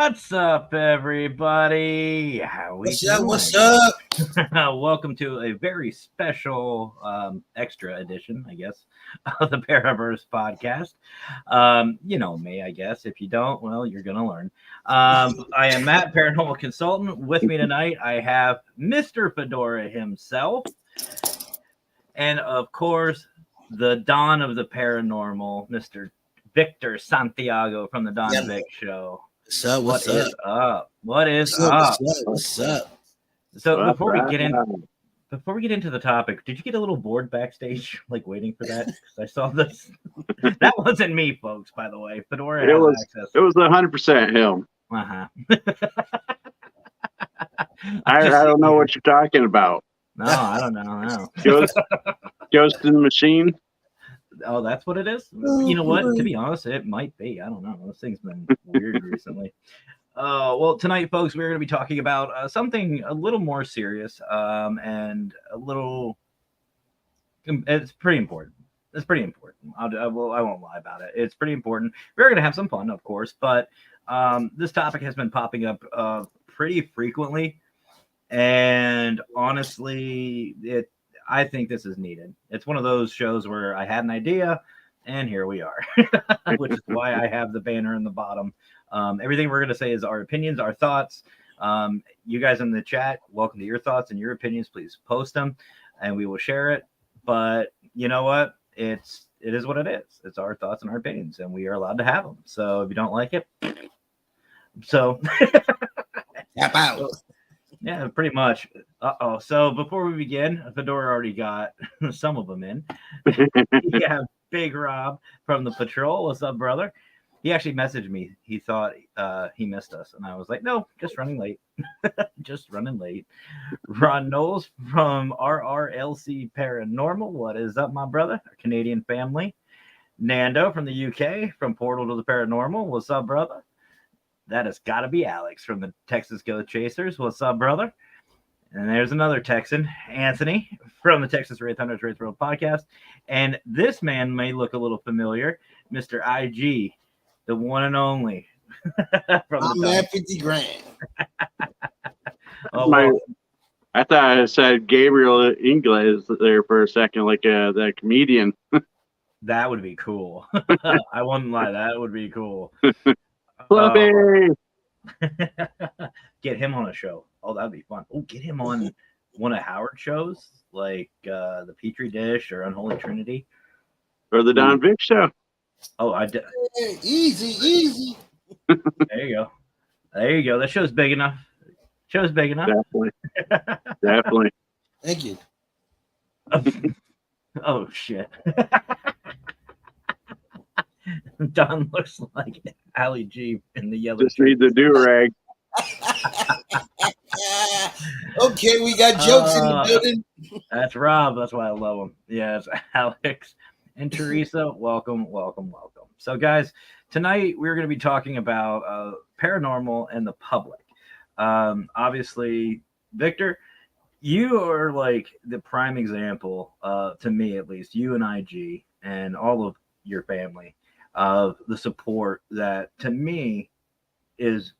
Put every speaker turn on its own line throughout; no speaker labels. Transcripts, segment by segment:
What's up, everybody? How we doing?
What's up?
Welcome to a very special extra edition, I guess, of the Paraverse podcast. You know me, I guess. If you don't, well, you're going to learn. I am Matt, paranormal consultant. With me tonight, I have Mr. Fedora himself. And, of course, the Don of the Paranormal, Mr. Victor Santiago from the Don Vic Show.
What's up?
What is up?
What's up?
So before we get into the topic, did you get a little bored backstage, like waiting for that? Because I saw this. That wasn't me, folks. By the way, Fedora has access.
It was 100% him. I don't know what you're talking about.
No, I don't know.
Ghost in the Machine.
Oh, that's what it is? You know what? To be honest, it might be. I don't know. This thing's been weird recently. Well, tonight, folks, we're going to be talking about something a little more serious and a little... It's pretty important. It's pretty important. I won't lie about it. It's pretty important. We're going to have some fun, of course, but this topic has been popping up pretty frequently. And honestly, I think this is needed. It's one of those shows where I had an idea, and here we are, which is why I have the banner in the bottom. Everything we're going to say is our opinions, our thoughts. You guys in the chat, welcome to your thoughts and your opinions. Please post them, and we will share it. But you know what? It is what it is. It's our thoughts and our opinions, and we are allowed to have them. So if you don't like it,
Tap out.
Yeah, pretty much. So before we begin, Fedora already got some of them in. We have Big Rob from the Patrol. What's up, brother? He actually messaged me. He thought he missed us. And I was like, no, just running late. Just running late. Ron Knowles from RRLC Paranormal. What is up, my brother? Our Canadian family. Nando from the UK, from Portal to the Paranormal. What's up, brother? That has got to be Alex from the Texas Ghost Chasers. What's up, brother? And there's another Texan, Anthony, from the Texas Wraith Hunters Wraith World podcast. And this man may look a little familiar, Mr. IG, the one and only.
I'm at 50 grand.
I thought I said Gabriel Ingles there for a second, like the comedian.
That would be cool. I wouldn't lie. That would be cool. Get him on a show. Oh, that'd be fun. Oh, get him on one of Howard's shows, like the Petri Dish or Unholy Trinity,
or the Don Vic Show.
Oh, I did.
Hey, easy.
There you go. That show's big enough.
Definitely.
Thank you.
Oh shit. Don looks like Ali G in the yellow.
Just need the do-rag.
Okay, we got jokes in the building.
That's Rob. That's why I love him. Yes, Alex and Teresa. Welcome. So, guys, tonight we're going to be talking about paranormal and the public. Obviously, Victor, you are like the prime example, to me at least, you and IG and all of your family, of the support that to me is,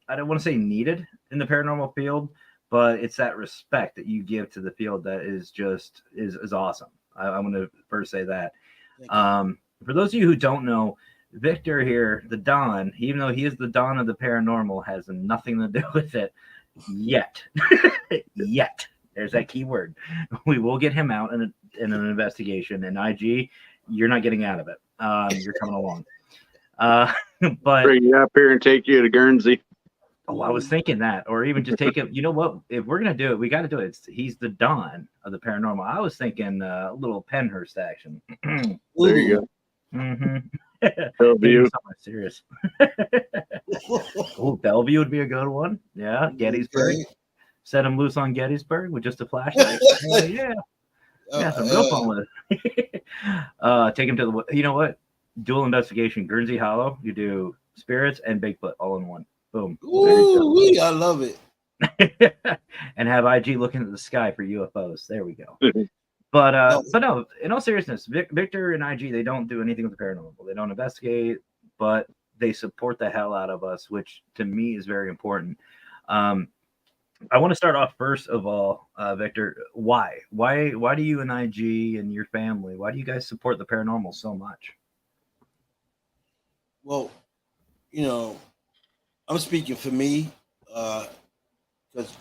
I don't want to say needed in the paranormal field, but it's that respect that you give to the field that is just is awesome. I want to first say that. For those of you who don't know, Victor here, the Don, even though he is the Don of the paranormal, has nothing to do with it yet. Yet. There's that key word. We will get him out in an investigation, and IG, you're not getting out of it. You're coming along. But
bring you up here and take you to Guernsey.
Oh, I was thinking that, or even just take him. You know what? If we're gonna do it, we got to do it. He's the Don of the paranormal. I was thinking a little Penhurst action.
There you go.
Mm-hmm.
Bellevue.
Something serious. Oh, Bellevue would be a good one. Yeah, Gettysburg. Okay. Set him loose on Gettysburg with just a flashlight. Yeah, some real fun with it. Take him to the. You know what? Dual investigation, Guernsey Hollow. You do spirits and Bigfoot all in one. Boom.
Ooh, I love it.
And have IG looking at the sky for UFOs. There we go. But no, in all seriousness, Victor and IG, they don't do anything with the paranormal. They don't investigate, but they support the hell out of us, which to me is very important. Um, I want to start off first of all, Victor. Why do you and IG and your family? Why do you guys support the paranormal so much?
Well, you know, I'm speaking for me because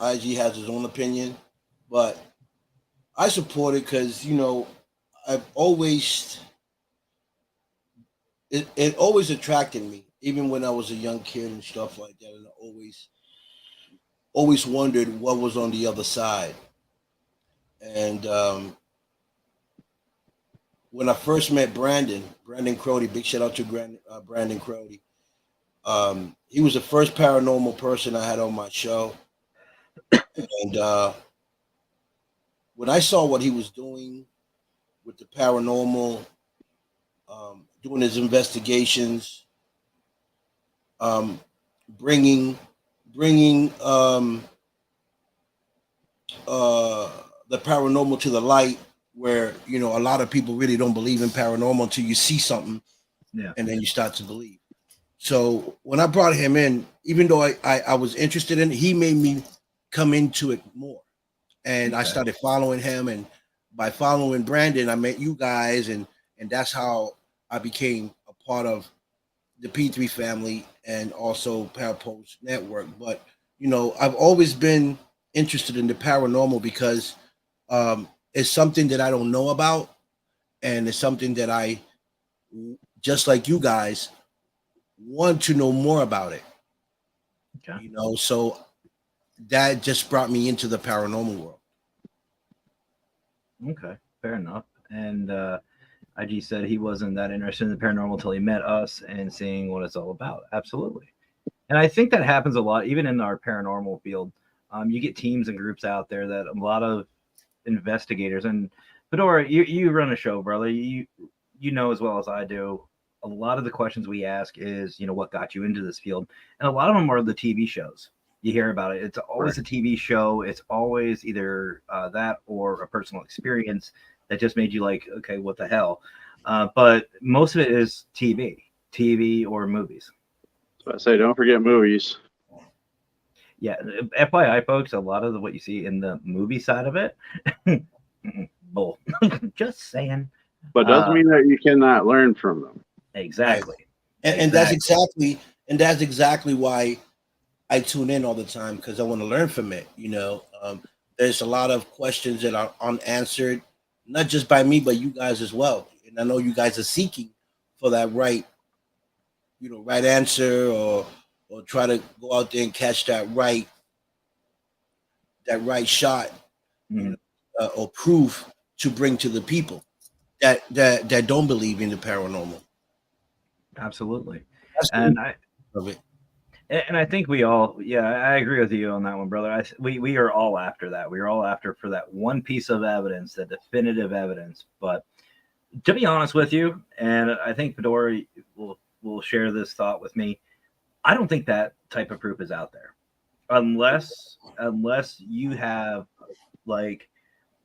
IG has his own opinion, but I support it because I've always it always attracted me, even when I was a young kid and stuff like that, and I always wondered what was on the other side. And when I first met Brandon Crody, big shout out to Brandon Crody. He was the first paranormal person I had on my show, and when I saw what he was doing with the paranormal, doing his investigations, um, bringing bringing uh, the paranormal to the light, where a lot of people really don't believe in paranormal until you see something,
Yeah.
and then you start to believe. So when I brought him in, even though I was interested in it, he made me come into it more. And I
Okay.
started following him. And by following Brandon, I met you guys. And that's how I became a part of the P3 family and also Parapost Network. But, I've always been interested in the paranormal because it's something that I don't know about. And it's something that I, just like you guys, want to know more about it.
Okay.
So that just brought me into the paranormal world.
Okay. Fair enough. And IG said he wasn't that interested in the paranormal until he met us and seeing what it's all about. Absolutely. And I think that happens a lot, even in our paranormal field. You get teams and groups out there that a lot of investigators and Fedora, you run a show, brother. You know as well as I do. A lot of the questions we ask is, what got you into this field, and a lot of them are the TV shows. You hear about it. It's always a TV show. It's always either that or a personal experience that just made you like, okay, what the hell? But most of it is TV or movies.
So I say, don't forget movies.
Yeah, FYI, folks, a lot of what you see in the movie side of it, bull. Just saying.
But doesn't mean that you cannot learn from them.
Exactly.
Right. And that's exactly why I tune in all the time, because I want to learn from it. There's a lot of questions that are unanswered, not just by me, but you guys as well. And I know you guys are seeking for that right answer, or try to go out there and catch that right shot,
Mhm.
or proof to bring to the people that don't believe in the paranormal.
Absolutely.
That's
And
the
I
of it.
and I think we all, yeah, I agree with you on that one, brother. We are all after that. We are all after for that one piece of evidence, that definitive evidence. But to be honest with you, and I think Fedora will share this thought with me, I don't think that type of proof is out there, unless you have like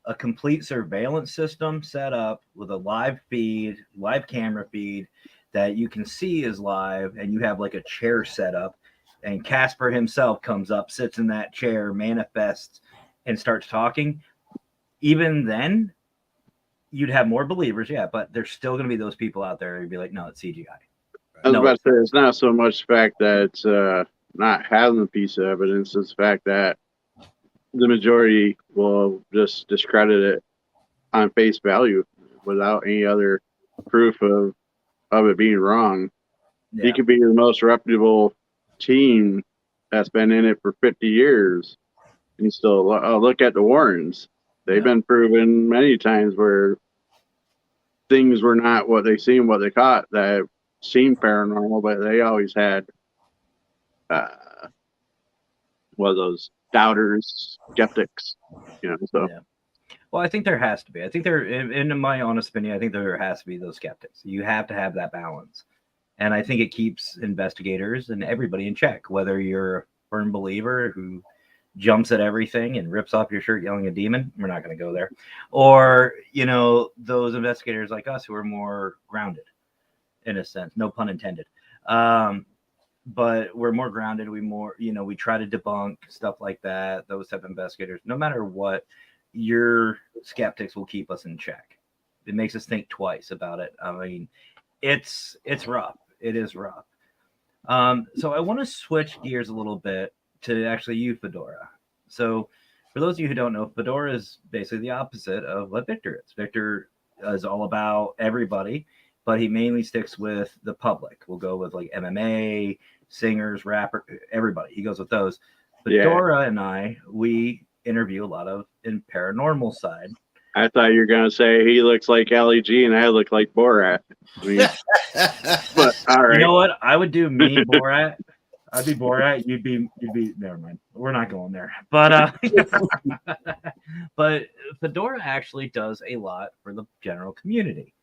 a complete surveillance system set up with a live camera feed that you can see is live, and you have like a chair set up, and Casper himself comes up, sits in that chair, manifests, and starts talking. Even then, you'd have more believers, yeah, but there's still going to be those people out there who'd be like, no, it's CGI.
I was
No,
about to say, it's not so much the fact that it's not having a piece of evidence, it's the fact that the majority will just discredit it on face value without any other proof of it being wrong.
yeah,
You could be the most reputable team that's been in it for 50 years, and you still look at the Warrens. They've
yeah.
been proven many times where things were not what they seemed, what they caught, that seemed paranormal, but they always had one of those doubters, skeptics, so.
Yeah. Well, I think there has to be. I think there, in my honest opinion, I think there has to be those skeptics. You have to have that balance. And I think it keeps investigators and everybody in check, whether you're a firm believer who jumps at everything and rips off your shirt yelling a demon. We're not going to go there. Or, those investigators like us who are more grounded in a sense, no pun intended. But we're more grounded. We try to debunk stuff like that. Those type of investigators, no matter what, your skeptics will keep us in check. It makes us think twice about it. I mean, it's rough. It is rough. So I want to switch gears a little bit to actually you, Fedora. So for those of you who don't know, Fedora is basically the opposite of what Victor is. Victor is all about everybody, but he mainly sticks with the public. We'll go with like MMA, singers, rapper, everybody. He goes with those. Fedora and we interview a lot of in paranormal side.
I thought you were gonna say he looks like Ali G and I look like Borat. I mean, but all right.
You know what? I would do me Borat. I'd be Borat. You'd be. Never mind. We're not going there. But but Fedora actually does a lot for the general community,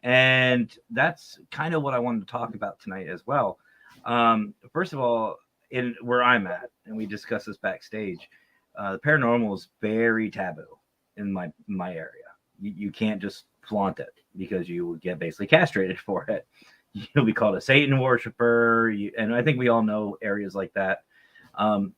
and that's kind of what I wanted to talk about tonight as well. First of all, in where I'm at, and we discussed this backstage, the paranormal is very taboo in my area. You can't just flaunt it because you will get basically castrated for it. You'll be called a Satan worshiper, and I think we all know areas like that. So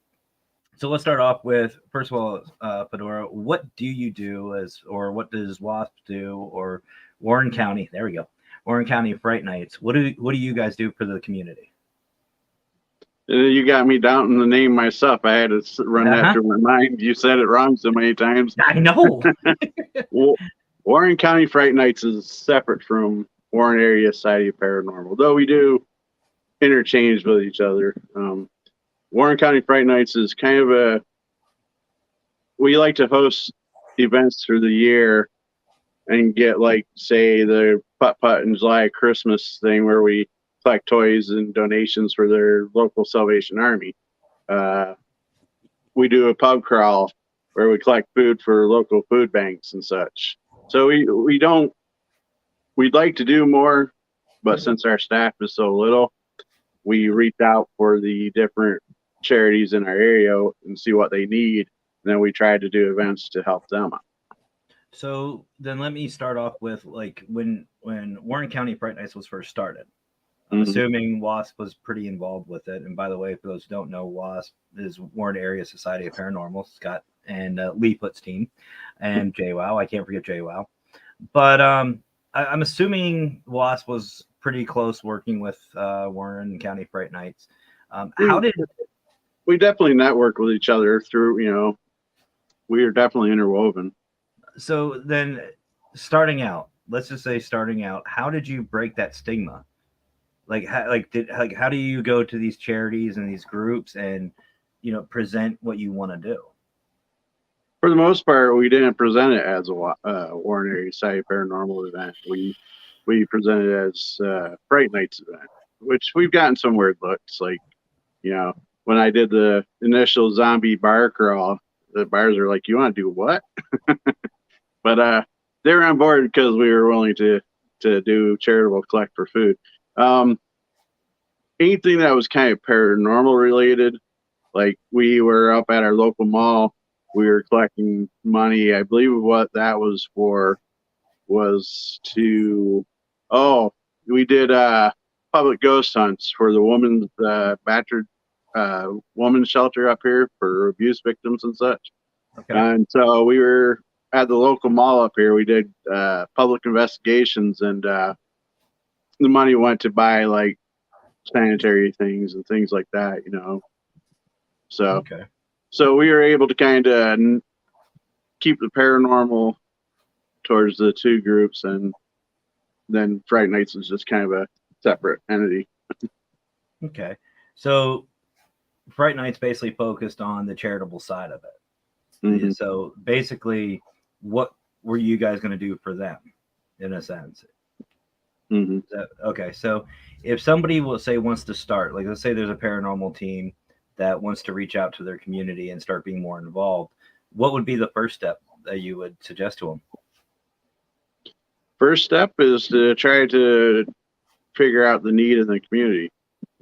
let's start off with, first of all, Fedora, what do you do or what does WASP do, or Warren County? There we go, Warren County Fright Nights. What do you guys do for the community?
You got me doubting the name myself. I had to run that through my mind. You said it wrong so many times.
I know.
Warren County Fright Nights is separate from Warren Area Society of Paranormal, though we do interchange with each other. Warren County Fright Nights is kind of we like to host events through the year and get, like, say, the Putt-Putt in July Christmas thing where we collect toys and donations for their local Salvation Army. We do a pub crawl where we collect food for local food banks and such. So we'd like to do more, but since our staff is so little, we reach out for the different charities in our area and see what they need. And then we try to do events to help them out.
So then let me start off with, like, when Warren County Fright Nights was first started. I'm assuming WASP was pretty involved with it. And by the way, for those who don't know, WASP is Warren Area Society of Paranormal, Scott and Lee Foot's team, and JWoww. I can't forget JWoww. But I'm assuming WASP was pretty close working with Warren County Fright Nights. How did
we definitely network with each other through? We are definitely interwoven.
So then, let's just say starting out, how did you break that stigma? How do you go to these charities and these groups and present what you want to do?
For the most part, we didn't present it as a Warren Area Society Paranormal event. We presented it as Fright Nights event, which we've gotten some weird looks. Like, when I did the initial zombie bar crawl, the bars are like, "You want to do what?" But they were on board because we were willing to do charitable collect for food. Anything that was kind of paranormal related, like we were up at our local mall, we were collecting money. I believe what that was for was we did public ghost hunts for the woman's battered woman's shelter up here for abuse victims and such.
Okay.
And so we were at the local mall up here. We did public investigations, and the money went to buy, like, sanitary things and things like that, So,
okay.
So we were able to kind of keep the paranormal towards the two groups, and then Fright Nights is just kind of a separate entity.
Okay. So Fright Nights basically focused on the charitable side of it.
Mm-hmm.
So basically, what were you guys going to do for them, in a sense?
Mm-hmm.
Okay. So if somebody wants to start, like, let's say there's a paranormal team that wants to reach out to their community and start being more involved, what would be the first step that you would suggest to them?
First step is to try to figure out the need in the community.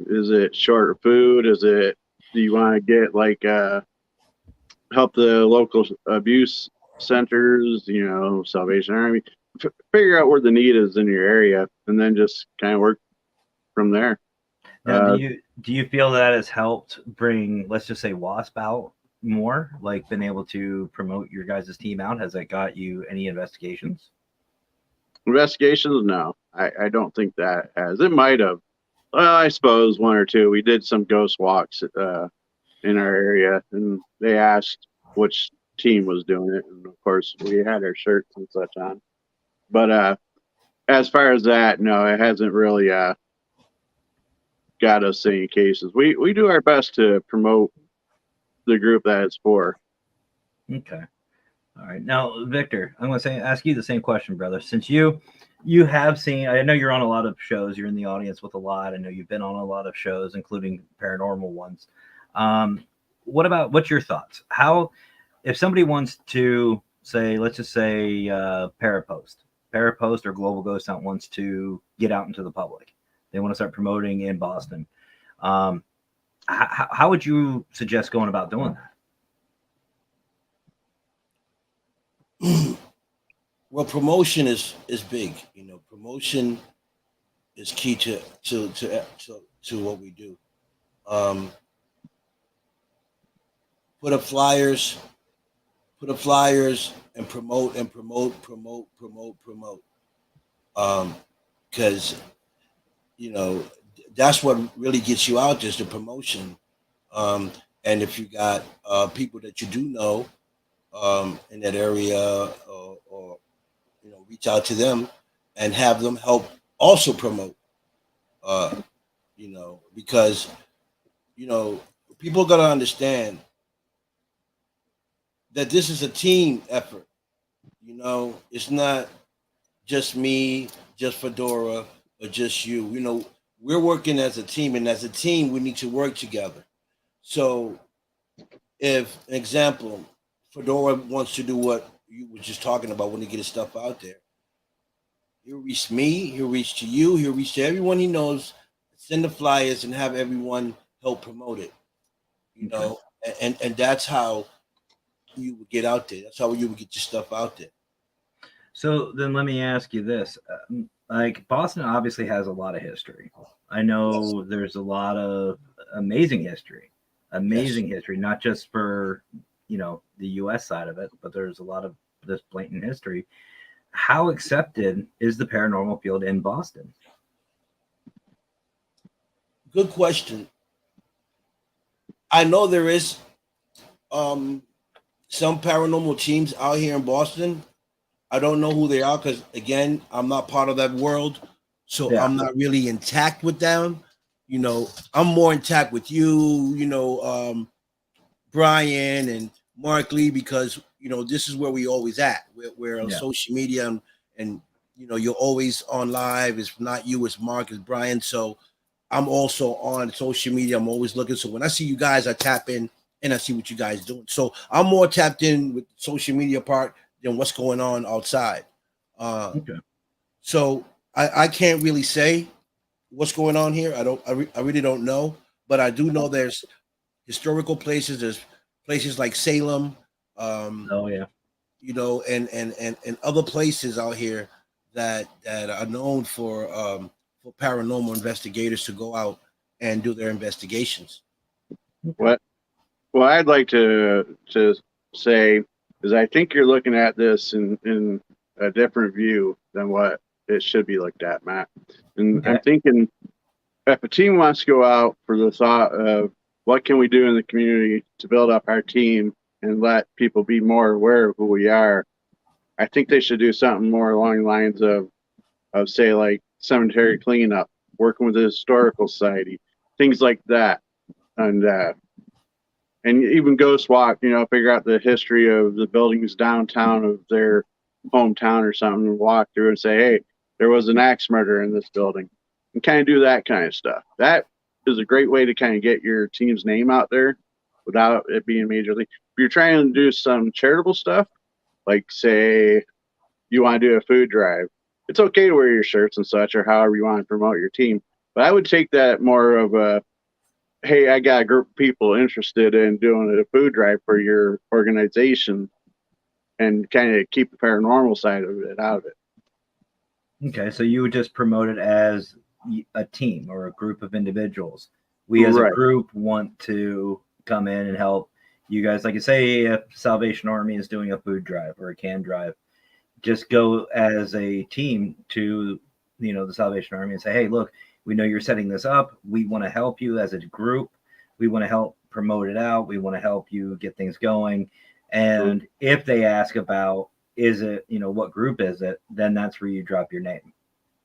Is it short of food? Do you want to get, like, help the local abuse centers, Salvation Army, figure out where the need is in your area, and then just kind of work from there.
Now, do you feel that has helped bring, let's just say, Wasp out more? Like, been able to promote your guys' team out? Has that got you any investigations?
Investigations, no, I don't think that has. It might have. Well, I suppose one or two. We did some ghost walks in our area, and they asked which team was doing it, and of course we had our shirts and such on. But as far as that, no, it hasn't really got us any cases. We do our best to promote the group that it's for.
Okay. All right. Now, Victor, I'm going to ask you the same question, brother. Since you have seen, I know you're on a lot of shows. You're in the audience with a lot. I know you've been on a lot of shows, including paranormal ones. What's your thoughts? How, if somebody wants to say, let's just say, Parapost or Global Ghost Hunt wants to get out into the public, they want to start promoting in Boston. How would you suggest going about doing that?
Well, promotion is big. Promotion is key to what we do. Put up flyers, and promote. Because that's what really gets you out, just the promotion. And if you got people that you do know in that area, or reach out to them and have them help also promote. Because people gotta understand that this is a team effort. It's not just me, just Fedora, or just you. We're working as a team, and as a team, we need to work together. So, if an example, Fedora wants to do what you were just talking about when he get his stuff out there, he'll reach me, he'll reach to you, he'll reach to everyone he knows, send the flyers, and have everyone help promote it. And that's how you would get out there. That's how you would get your stuff out there.
So then let me ask you this. Like, Boston obviously has a lot of history. I know there's a lot of amazing history, not just for, the U.S. side of it, but there's a lot of this blatant history. How accepted is the paranormal field in Boston?
Good question. I know there is some paranormal teams out here in Boston. I don't know who they are because, again, I'm not part of that world. So I'm not really intact with them. I'm more intact with you, Brian and Mark Lee, because, this is where we always at. We're on social media, and you're always on live. It's not you, it's Mark, it's Brian. So I'm also on social media. I'm always looking. So when I see you guys, I tap in and I see what you guys doing. So I'm more tapped in with the social media part than what's going on outside.
Okay.
So I can't really say what's going on here. I really don't know, but I do know there's historical places. There's places like Salem. And other places out here that are known for paranormal investigators to go out and do their investigations.
What I'd like to say is I think you're looking at this in a different view than what it should be looked at, Matt. And I'm thinking, if a team wants to go out for the thought of what can we do in the community to build up our team and let people be more aware of who we are, I think they should do something more along the lines of say, like cemetery cleanup, working with the historical society, things like that. And even ghost walk, figure out the history of the buildings downtown of their hometown or something, and walk through and say, hey, there was an axe murder in this building, and kind of do that kind of stuff. That is a great way to kind of get your team's name out there without it being major league. If you're trying to do some charitable stuff, like say you want to do a food drive, it's okay to wear your shirts and such, or however you want to promote your team. But I would take that more of a, hey, I got a group of people interested in doing a food drive for your organization, and kind of keep the paranormal side of it out of it.
Okay, so you would just promote it as a team or a group of individuals. We as a
Right.
group want to come in and help you guys. Like you say, if Salvation Army is doing a food drive or a can drive, just go as a team to the Salvation Army and say, hey, look, we know you're setting this up. We want to help you as a group. We want to help promote it out. We want to help you get things going. And if they ask about, is it, what group is it, then that's where you drop your name.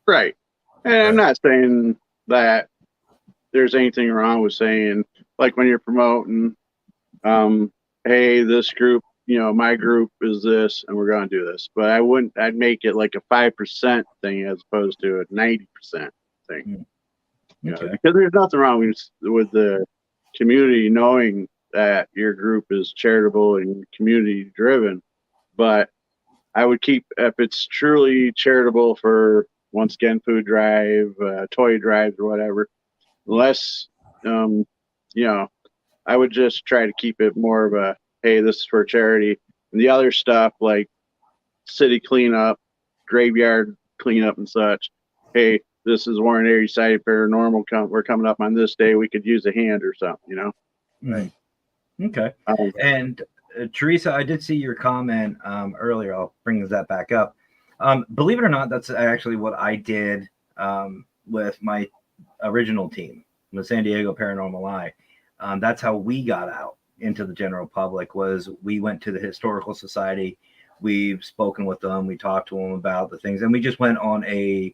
Right. And I'm not saying that there's anything wrong with saying, like, when you're promoting, hey, this group, my group is this, and we're going to do this. But I'd make it like a 5% thing as opposed to a 90% thing.
Okay.
Because there's nothing wrong with the community knowing that your group is charitable and community driven. But I would keep, if it's truly charitable for, once again, food drive, toy drives, or whatever, unless, I would just try to keep it more of a, hey, this is for charity. And the other stuff like city cleanup, graveyard cleanup and such, hey, this is Warren Area Society Paranormal. We're coming up on this day. We could use a hand or something,
Right. Okay. And Teresa, I did see your comment earlier. I'll bring that back up. Believe it or not, that's actually what I did with my original team, the San Diego Paranormal Eye. That's how we got out into the general public. Was we went to the Historical Society. We've spoken with them. We talked to them about the things, and we just went on a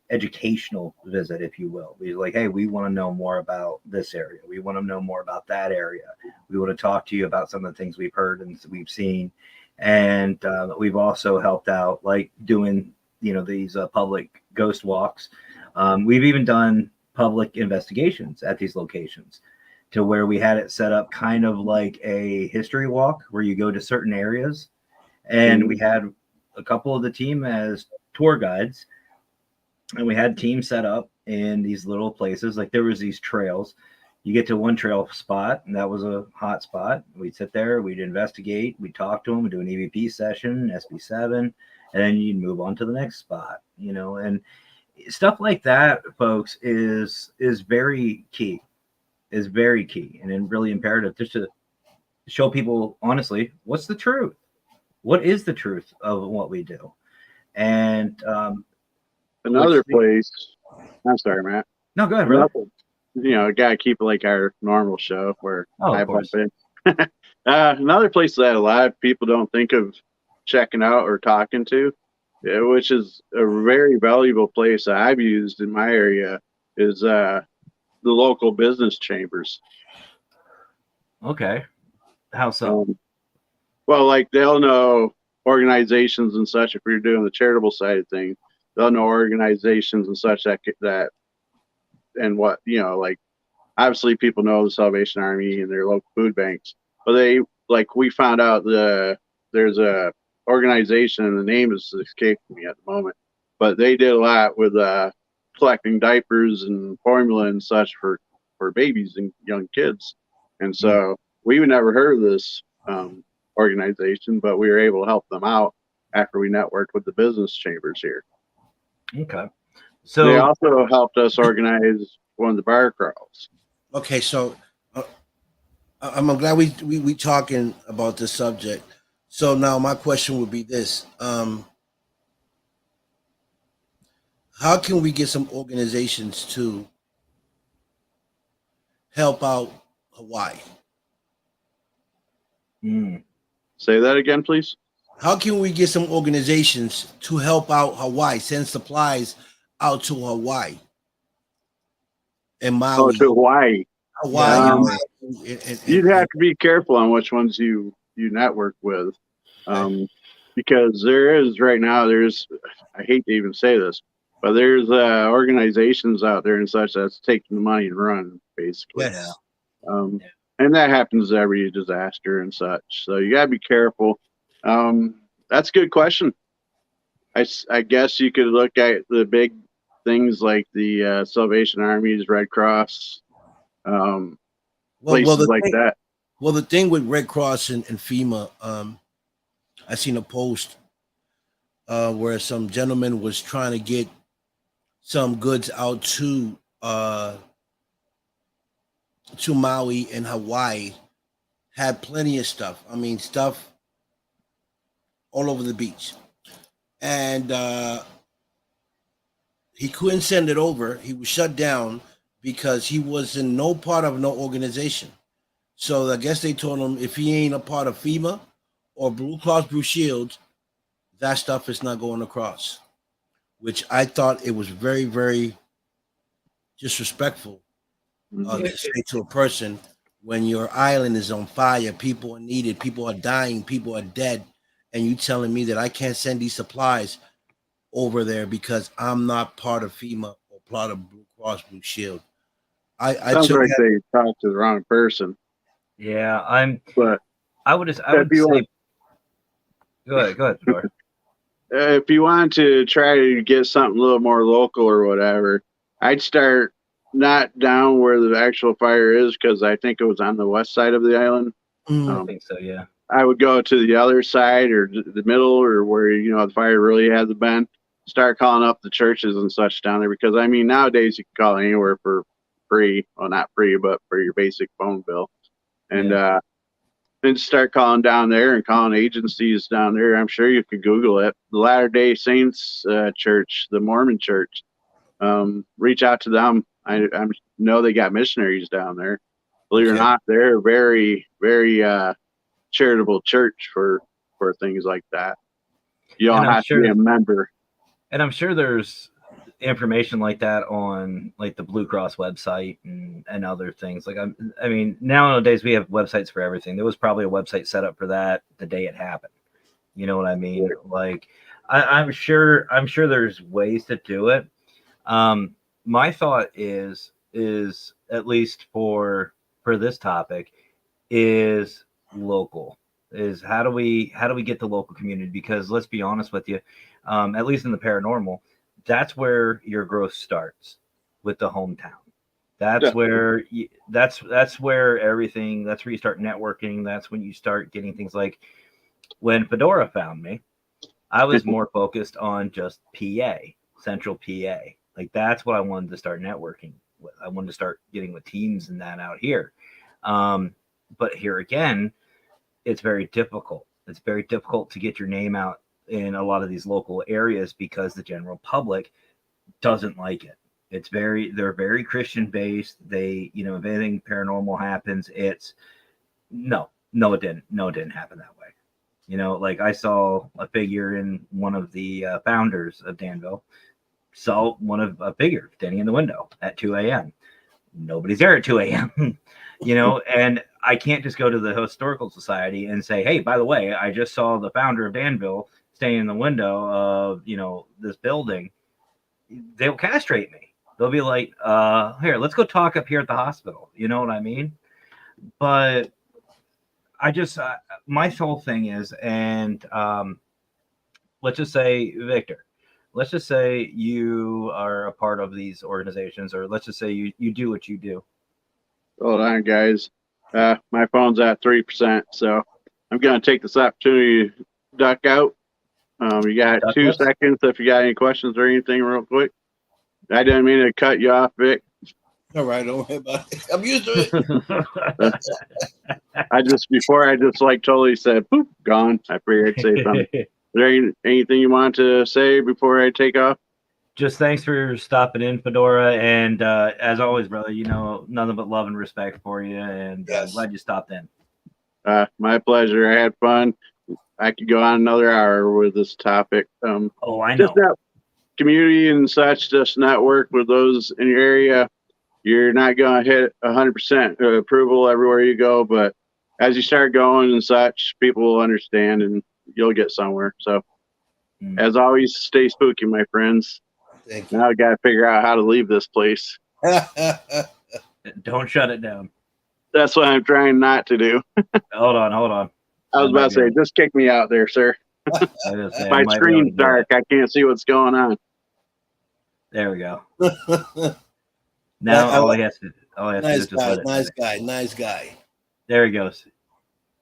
educational visit, if you will. We were like, hey, we want to know more about this area. We want to know more about that area. We want to talk to you about some of the things we've heard and we've seen. And we've also helped out, like doing, these public ghost walks. We've even done public investigations at these locations, to where we had it set up kind of like a history walk where you go to certain areas. And we had a couple of the team as tour guides, and we had teams set up in these little places. Like there was these trails. You get to one trail spot, and that was a hot spot. We'd sit there, we'd investigate, we'd talk to them, we'd do an EVP session, SB7, and then you'd move on to the next spot, and stuff like that, folks, is very key, and really imperative, just to show people, honestly, what's the truth? What is the truth of what we do? And
another place, I'm sorry, Matt.
No, go ahead, brother.
Gotta keep it like our normal show where
I bump in.
Another place that a lot of people don't think of checking out or talking to, which is a very valuable place that I've used in my area, is the local business chambers.
Okay. How so?
Well, like they'll know organizations and such. If you're doing the charitable side of things, they'll know organizations and such that and what, like obviously people know the Salvation Army and their local food banks, but we found out there's a organization, and the name is escaping me at the moment, but they did a lot with collecting diapers and formula and such for babies and young kids. And so we never heard of this organization, but we were able to help them out after we networked with the business chambers here.
Okay. So
they also helped us organize one of the bar crawls.
Okay, so I'm glad we talking about this subject. So now my question would be this: how can we get some organizations to help out Hawaii?
Say that again, please.
How can we get some organizations to help out Hawaii, send supplies out to Hawaii and Maui?
Oh, to Hawaii.
Hawaii.
You'd have to be careful on which ones you network with, because there is right now. I hate to even say this, but there's organizations out there and such that's taking the money and run, basically.
Yes.
And that happens every disaster and such. So you gotta be careful. That's a good question. I guess you could look at the big things like the Salvation Army's, Red Cross, places like that.
Well, the thing with Red Cross and FEMA, I seen a post where some gentleman was trying to get some goods out to Maui and Hawaii. Had plenty of stuff. I mean, stuff all over the beach. And he couldn't send it over. He was shut down because he was in no part of no organization. So I guess they told him if he ain't a part of FEMA or Blue Cross Blue Shield, that stuff is not going across. Which I thought it was very, very disrespectful to say to a person when your island is on fire, people are needed, people are dying, people are dead, and you telling me that I can't send these supplies over there because I'm not part of FEMA or part of Blue Cross Blue Shield. I
Sounds
took
like
that.
they talked to the wrong person.
Yeah,
But
I would
if
say.
you want,
Go ahead, Fedora.
if you want to try to get something a little more local or whatever, I'd start not down where the actual fire is because I think it was on the west side of the island.
I think so. Yeah.
I would go to the other side or the middle or where the fire really hasn't been. Start calling up the churches and such down there because I mean nowadays you can call anywhere for free. Well, not free, but for your basic phone bill. And then start calling down there and calling agencies down there. I'm sure you could Google it. The Latter-day Saints Church, the Mormon Church. Reach out to them. I know they got missionaries down there. Believe it or not, they're a very, very charitable church for things like that. You don't have to be a member.
And I'm sure there's information like that on like the Blue Cross website and other things. Like I mean, nowadays we have websites for everything. There was probably a website set up for that the day it happened. You know what I mean? Like I'm sure there's ways to do it. My thought is at least for this topic is local. Is how do we get the local community? Because let's be honest with you, at least in the paranormal, that's where your growth starts with the hometown. That's where that's where everything. That's where you start networking. That's when you start getting things like when Fedora found me. I was more focused on just PA, Central PA. Like that's what I wanted to start networking with. I wanted to start getting with teams and that out here. But here again, it's very difficult. It's very difficult to get your name out in a lot of these local areas because the general public doesn't like it. They're very Christian based. They, if anything paranormal happens, it's no, it didn't happen that way. Like I saw a figure in one of the founders of Danville, saw a figure standing in the window at 2 a.m. Nobody's there at 2 a.m. And I can't just go to the historical society and say, hey, by the way, I just saw the founder of Danville standing in the window of, this building. They'll castrate me. They'll be like, here, let's go talk up here at the hospital. You know what I mean? But I just, my whole thing is, and let's just say, Victor, let's just say you are a part of these organizations, or let's just say you do what you do.
Hold on, guys. My phone's at 3%, so I'm going to take this opportunity to duck out. You got 2 seconds if you got any questions or anything real quick. I didn't mean to cut you off, Vic.
All right, don't worry about it. I'm used to it.
Before I totally said, poop, gone. I figured I'd say something. Is there anything you want to say before I take off?
Just thanks for stopping in, Fedora. And as always, brother, nothing but love and respect for you. And I'm glad you stopped in.
My pleasure. I had fun. I could go on another hour with this topic.
I know.
Just that community and such, just network with those in your area. You're not going to hit 100% approval everywhere you go, but as you start going and such, people will understand and you'll get somewhere. So, as always, stay spooky, my friends.
Thank you.
Now I got to figure out how to leave this place.
Don't shut it down.
That's what I'm trying not to do.
Hold on.
I was about to say, just kick me out there, sir. My screen's dark. I can't see what's going on.
There we go. Now all he has to do is just let it.
Nice guy.
There he goes.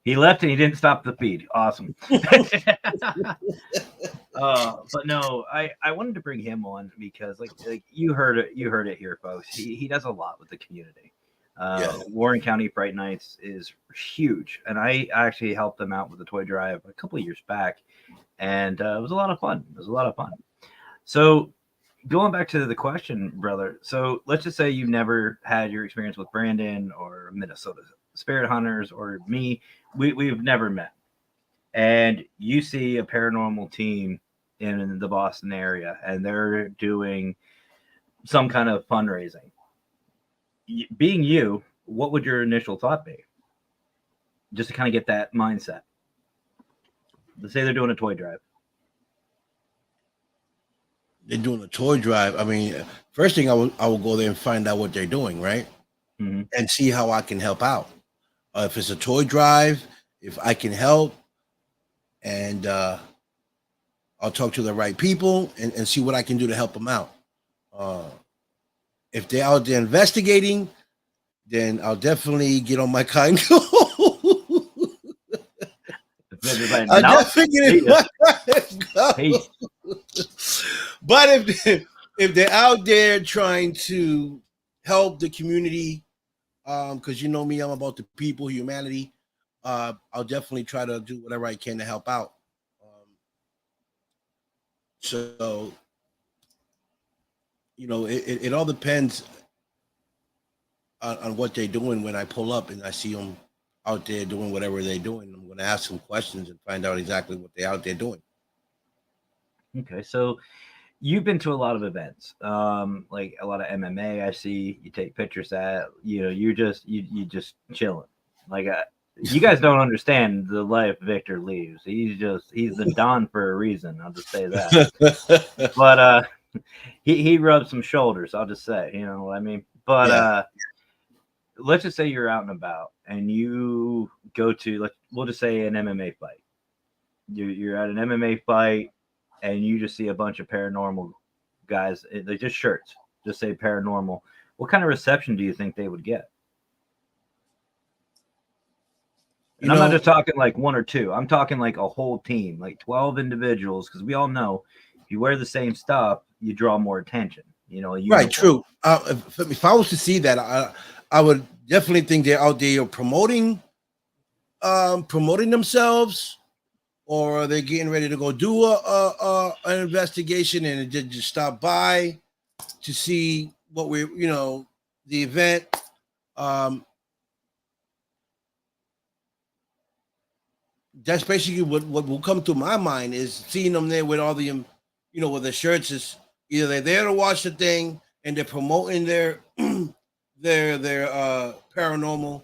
He left and he didn't stop the feed. Awesome. But no, I wanted to bring him on because like you heard it here, folks. He does a lot with the community.
Yeah.
Warren County Fright Nights is huge, and I actually helped them out with the toy drive a couple of years back, and it was a lot of fun. It was a lot of fun. So going back to the question, brother. So let's just say you've never had your experience with Brandon or Minnesota Spirit Hunters or me. We've never met, and you see a paranormal team in the Boston area, and they're doing some kind of fundraising. Being you, what would your initial thought be? Just to kind of get that mindset. Let's say they're doing a toy drive.
They're doing a toy drive. I mean, first thing I will go there and find out what they're doing, right?
Mm-hmm.
And see how I can help out. If it's a toy drive, if I can help, and I'll talk to the right people and see what I can do to help them out. If they're out there investigating, then I'll definitely get on my kind.
Like,
I'll
no,
definitely get in my
peace.
But if they're out there trying to help the community, because you know me, I'm about the people, humanity. I'll definitely try to do whatever I can to help out. So, you know, it all depends on what they're doing. When I pull up and I see them out there doing whatever they're doing, I'm going to ask them questions and find out exactly what they're out there doing.
Okay, so you've been to a lot of events, like a lot of MMA. I see you take pictures at. You know, you just chilling. Like you guys don't understand the life Victor leaves. He's the Don for a reason. I'll just say that. But he rubs some shoulders. I'll just say, you know what I mean. But
Yeah.
let's just say you're out and about and you go to we'll just say an MMA fight. You're at an MMA fight and you just see a bunch of paranormal guys. They just shirts, just say paranormal. What kind of reception do you think they would get? And I'm not just talking like one or two. I'm talking like a whole team, like 12 individuals, because we all know if you wear the same stuff, you draw more attention. You know,
right? True. If I was to see that, I would definitely think they're out there promoting themselves, or they're getting ready to go do an investigation and just stop by to see what the event. That's basically what will come to my mind is seeing them there with all the, with the shirts. Is either they're there to watch the thing and they're promoting their paranormal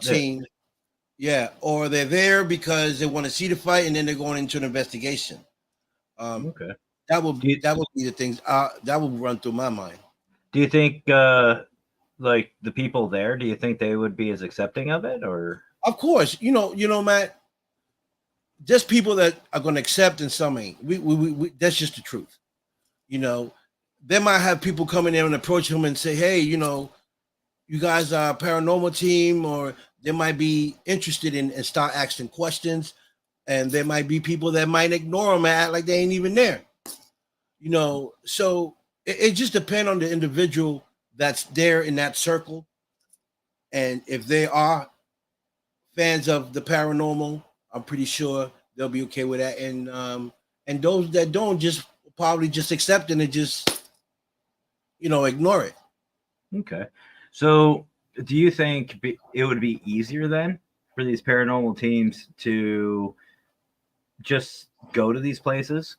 team, yeah, or they're there because they want to see the fight and then they're going into an investigation.
Okay,
that would be the things that would run through my mind.
Do you think like the people there? Do you think they would be as accepting of it, or?
Of course, Matt. There's people that are going to accept and some ain't. We that's just the truth. They might have people coming in and approach them and say, "Hey, you guys are a paranormal team," or they might be interested in and start asking questions. And there might be people that might ignore them and act like they ain't even there. So it just depends on the individual that's there in that circle. And if they are fans of the paranormal, I'm pretty sure they'll be okay with that. And those that don't just probably just accept it and just, ignore it.
Okay. So do you think it would be easier then for these paranormal teams to just go to these places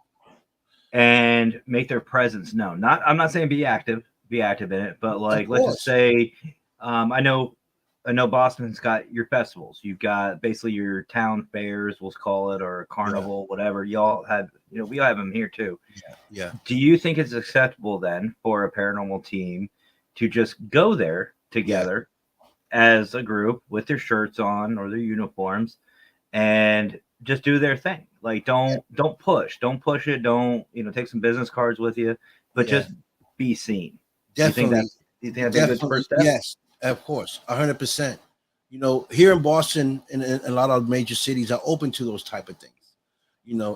and make their presence known? I'm not saying be active in it, but like, let's just say, I know Boston's got your festivals. You've got basically your town fairs, we'll call it, or a carnival, whatever. Y'all have, we all have them here too.
Yeah.
Do you think it's acceptable then for a paranormal team to just go there together as a group with their shirts on or their uniforms and just do their thing? Like, don't push it. Don't, take some business cards with you, but just be seen.
Definitely.
Do you think that's a good first step?
Yes, of course, 100%. Here in Boston and a lot of major cities are open to those type of things.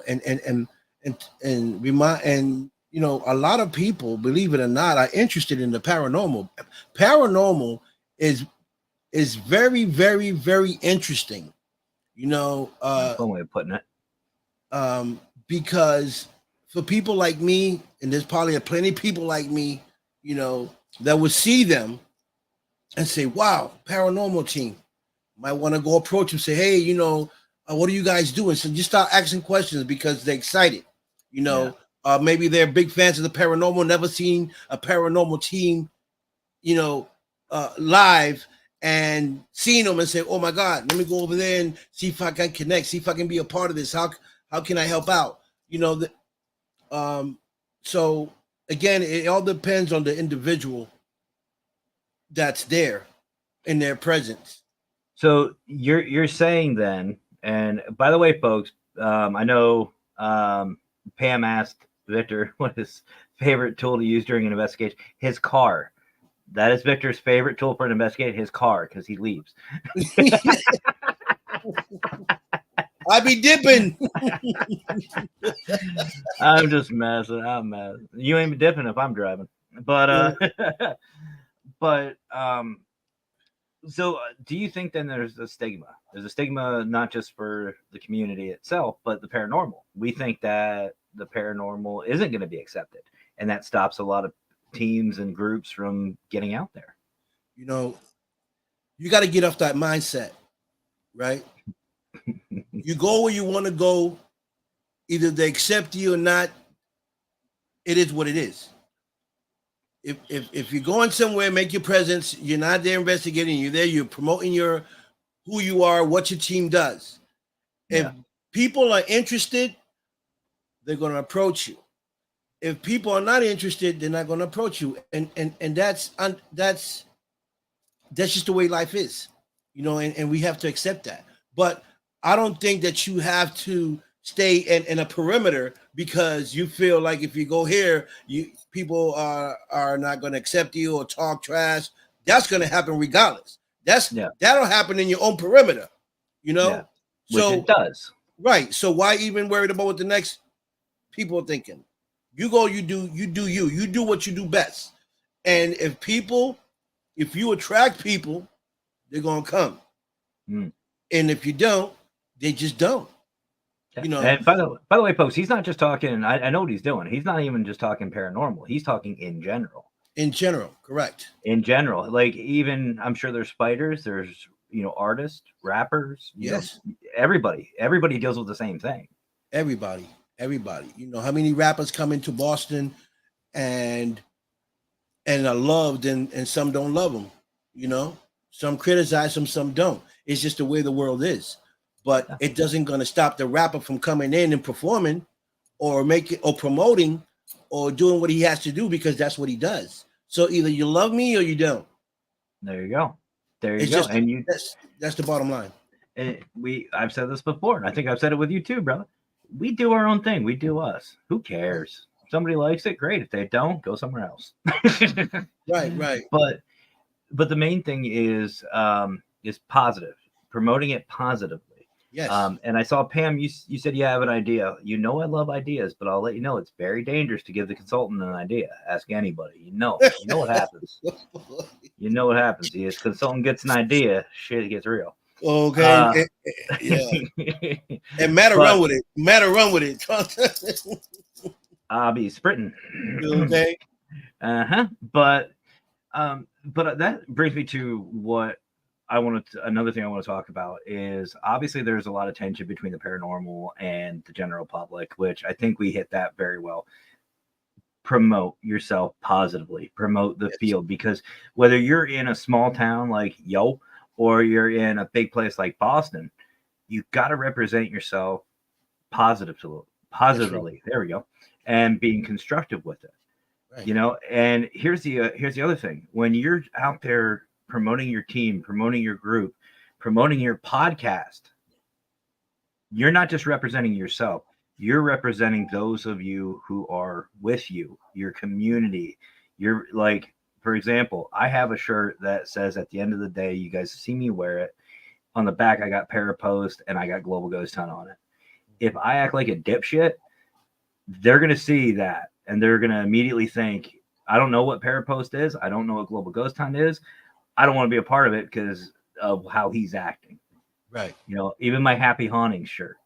And and you know, a lot of people, believe it or not, are interested in the paranormal. Paranormal is very, very, very interesting. You know,
That's one way of putting it.
because for people like me, and there's probably plenty of people like me, you know, that would see them and say, "Wow, paranormal team." Might want to go approach them, say, "Hey, you know, what are you guys doing?" So just start asking questions because they're excited. You
Yeah.
know, maybe they're big fans of the paranormal, never seen a paranormal team, you know, live, and seeing them and say, "Oh my God, let me go over there and see if I can connect, see if I can be a part of this. How can I help out?" You know, um, so again, it all depends on the individual that's there in their presence.
So you're saying then, and by the way, folks, I know Pam asked Victor what his favorite tool to use during an investigation. His car. That is Victor's favorite tool for an investigation. His car, because he leaves.
I be dipping.
I'm just messing. I'm messing. You ain't dipping if I'm driving. But but so do you think then there's a stigma? There's a stigma not just for the community itself, but the paranormal. We think that the paranormal isn't going to be accepted, and that stops a lot of teams and groups from getting out there.
You know, you got to get off that mindset, right? You go where you want to go. Either they accept you or not. It is what it is. If you're going somewhere, make your presence. You're not there investigating. You're there. You're promoting your who you are, what your team does. If
Yeah.
people are interested, they're going to approach you. If people are not interested, they're not going to approach you. And that's just the way life is, you know. And we have to accept that. But I don't think that you have to stay in a perimeter because you feel like if you go here, you people are not going to accept you or talk trash. That's going to happen regardless.
Yeah.
That'll happen in your own perimeter, you
Yeah.
know.
Which
So
it does.
right. So why even worried about what the next people are thinking? You go, you do you do what you do best. And if you attract people, they're gonna come.
Mm.
And if you don't, they just don't.
Yeah.
You know,
And by the way, folks, he's not just talking. I know what he's doing. He's not even just talking paranormal. He's talking in general.
in general, correct.
In general, like even I'm sure there's spiders. There's artists, rappers.
Yes.
Everybody deals with the same thing.
Everybody. You know, how many rappers come into Boston and are loved and some don't love them, you know? Some criticize them, some don't. It's just the way the world is. But
Yeah.
it doesn't gonna stop the rapper from coming in and performing or making or promoting or doing what he has to do because that's what he does. So either you love me or you don't.
There you go. There you
It's
go.
just
And
that's the bottom line.
I've said this before, and I think I've said it with you too, brother. We do our own thing. We do us. Who cares? If somebody likes it, great. If they don't, go somewhere else.
Right.
But the main thing is positive, promoting it positively.
Yes.
And I saw Pam. You said you have an idea. You know I love ideas, but I'll let you know it's very dangerous to give the consultant an idea. Ask anybody. You know what happens. You know what happens. The consultant gets an idea, shit gets real.
Okay. Yeah. And matter run with it. Matter run with it.
I'll be sprinting.
Okay.
But that brings me to what another thing I want to talk about is obviously there's a lot of tension between the paranormal and the general public, which I think we hit that very well. Promote yourself positively, promote the field, because whether you're in a small town like or you're in a big place like Boston, you got to represent yourself positively. Right. There we go. And being constructive with it. Right. And here's the other thing. When you're out there promoting your team, promoting your group, promoting your podcast, you're not just representing yourself. You're representing those of you who are with you, your community. You're like, for example, I have a shirt that says at the end of the day, you guys see me wear it. On the back, I got Parapost and I got Global Ghost Hunt on it. If I act like a dipshit, they're going to see that and they're going to immediately think, I don't know what Parapost is. I don't know what Global Ghost Hunt is. I don't want to be a part of it because of how he's acting.
Right.
You know, even my Happy Haunting shirt,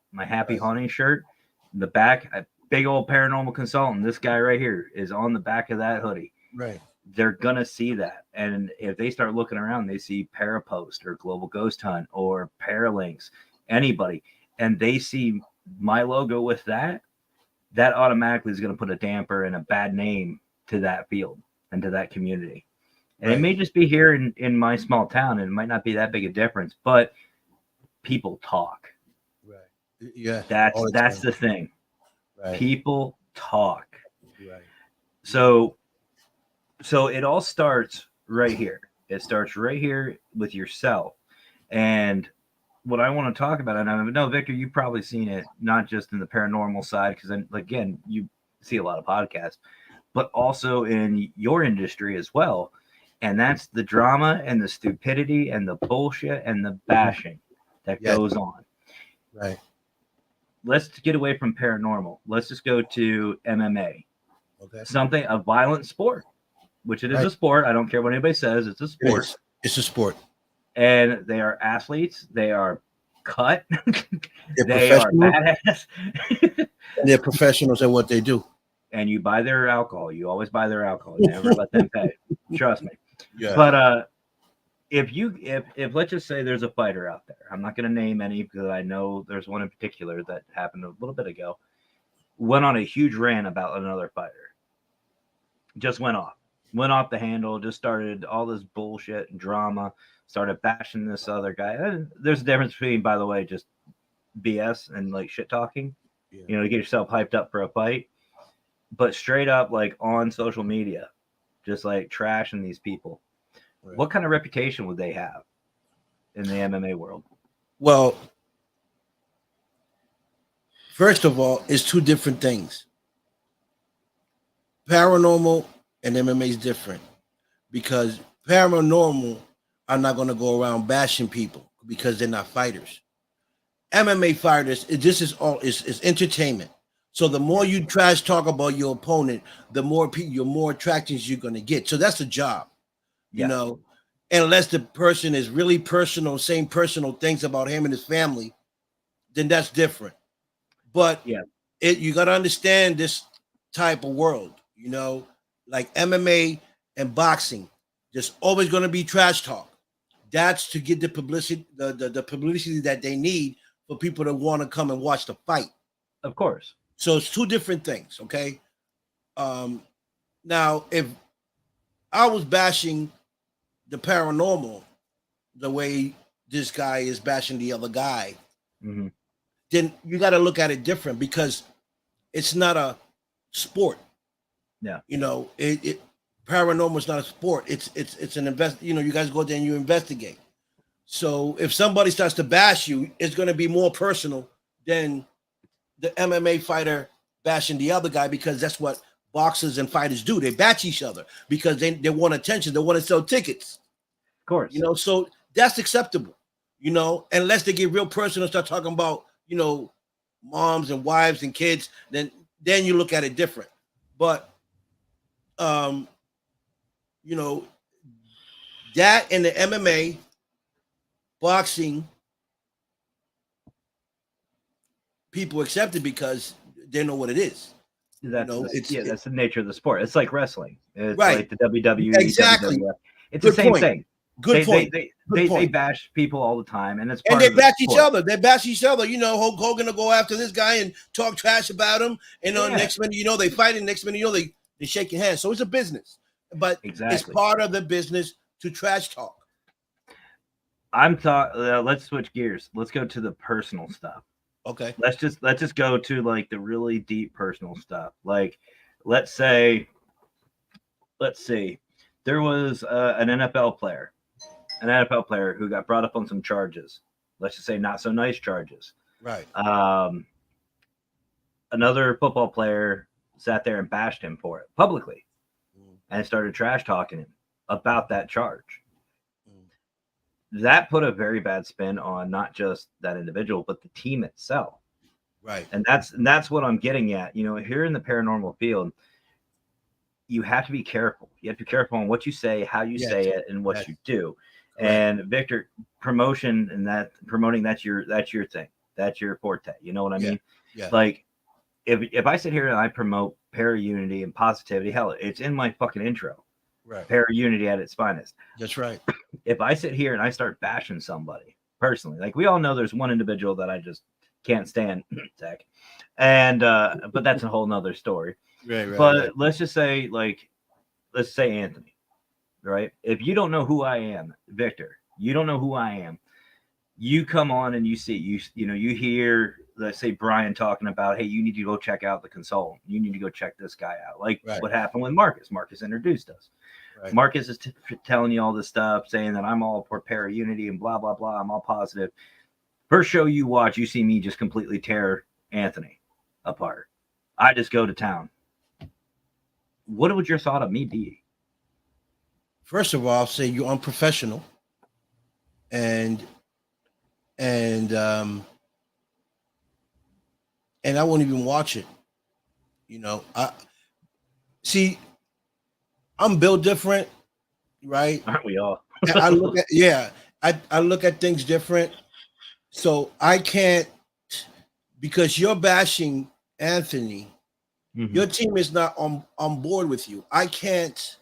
the back, a big old paranormal consultant, this guy right here is on the back of that hoodie.
Right.
They're going to see that. And if they start looking around, they see Parapost or Global Ghost Hunt or Paralinks, anybody, and they see my logo with that, that automatically is going to put a damper and a bad name to that field and to that community. And it may just be here in my small town, and it might not be that big a difference, but people talk.
Right. Yeah.
That's the thing.
Right.
People talk.
Right.
So it all starts right here. It starts right here with yourself. And what I want to talk about, and I know, Victor, you've probably seen it, not just in the paranormal side, because again, you see a lot of podcasts, but also in your industry as well. And that's the drama and the stupidity and the bullshit and the bashing that goes on.
Right.
Let's get away from paranormal. Let's just go to MMA.
Okay.
A violent sport, which it is a sport. I don't care what anybody says. It's a sport.
It's a sport.
And they are athletes. They are cut.
They are
badass.
They're professionals at what they do.
And you buy their alcohol. You always buy their alcohol. You never let them pay. Trust me.
Yeah.
But if let's just say there's a fighter out there, I'm not going to name any because I know there's one in particular that happened a little bit ago, went on a huge rant about another fighter. Just went off the handle, just started all this bullshit and drama, started bashing this other guy. And there's a difference between, by the way, just BS and like shit talking, you know, to get yourself hyped up for a fight, but straight up like on social media, just like trashing these people. Right. What kind of reputation would they have in the MMA world?
Well, first of all, it's two different things. Paranormal and MMA is different because paranormal are not going to go around bashing people because they're not fighters. MMA fighters, this is all is entertainment. So the more you trash talk about your opponent, the more attractions you're going to get. So that's the job, you know. Unless the person is really personal, saying personal things about him and his family, then that's different. But you got to understand this type of world, you know, like MMA and boxing. There's always going to be trash talk. That's to get the publicity, the publicity that they need for people to want to come and watch the fight.
Of course.
So it's two different things, okay? Now, if I was bashing the paranormal the way this guy is bashing the other guy, then you got to look at it different because it's not a sport.
Yeah.
You know, paranormal is not a sport. It's an invest. You know, you guys go there and you investigate. So if somebody starts to bash you, it's going to be more personal than the MMA fighter bashing the other guy because that's what boxers and fighters do. They bash each other because they want attention. They want to sell tickets.
Of course.
You know, so that's acceptable, you know, unless they get real personal and start talking about, you know, moms and wives and kids, then you look at it different. But, you know, that in the MMA, boxing, people accept it because they know what it is.
That's that's the nature of the sport. It's like wrestling. It's like the WWE.
Exactly.
WWF. It's the same thing.
Good point.
They bash people all the time, and
they bash each other. They bash each other. You know, Hulk Hogan will go after this guy and talk trash about him, and on next minute, you know, they fight, and next minute, you know, they shake your hands. So it's a business, but it's part of the business to trash talk.
Let's switch gears. Let's go to the personal stuff.
Okay.
Let's just go to like the really deep personal stuff. Like, let's see, there was an NFL player who got brought up on some charges. Let's just say not so nice charges.
Right.
Another football player sat there and bashed him for it publicly and started trash talking him about that charge. That put a very bad spin on not just that individual, but the team itself.
Right.
And that's what I'm getting at. You know, here in the paranormal field, you have to be careful. You have to be careful on what you say, how you
Yes.
say it, and what
Yes.
you do.
Correct.
And Victor, promotion and that promoting, that's your thing. That's your forte. You know what I
Yeah.
mean?
Yeah.
Like if I sit here and I promote para unity and positivity, hell, it's in my fucking intro.
Right.
Para unity at its finest.
That's right.
If I sit here and I start bashing somebody personally, like we all know there's one individual that I just can't stand, Zach. And but that's a whole nother story.
Right.
But
Right.
let's just say, like, let's say Anthony, right? If you don't know who I am, Victor, you don't know who I am. You come on and you see, you know, you hear, let's say Brian talking about, hey, you need to go check out the consultant. You need to go check this guy out. Like
Right.
what happened with Marcus. Marcus introduced us.
Right.
Marcus is telling you all this stuff, saying that I'm all for para unity and blah, blah, blah. I'm all positive. First show you watch, you see me just completely tear Anthony apart. I just go to town. What would your thought of me be?
First of all, I'll say you're unprofessional, and and I won't even watch it. You know, I see. I'm built different, right?
Aren't we all?
I look at I look at things different. So I can't, because you're bashing Anthony.
Mhm.
Your team is not on board with you. I can't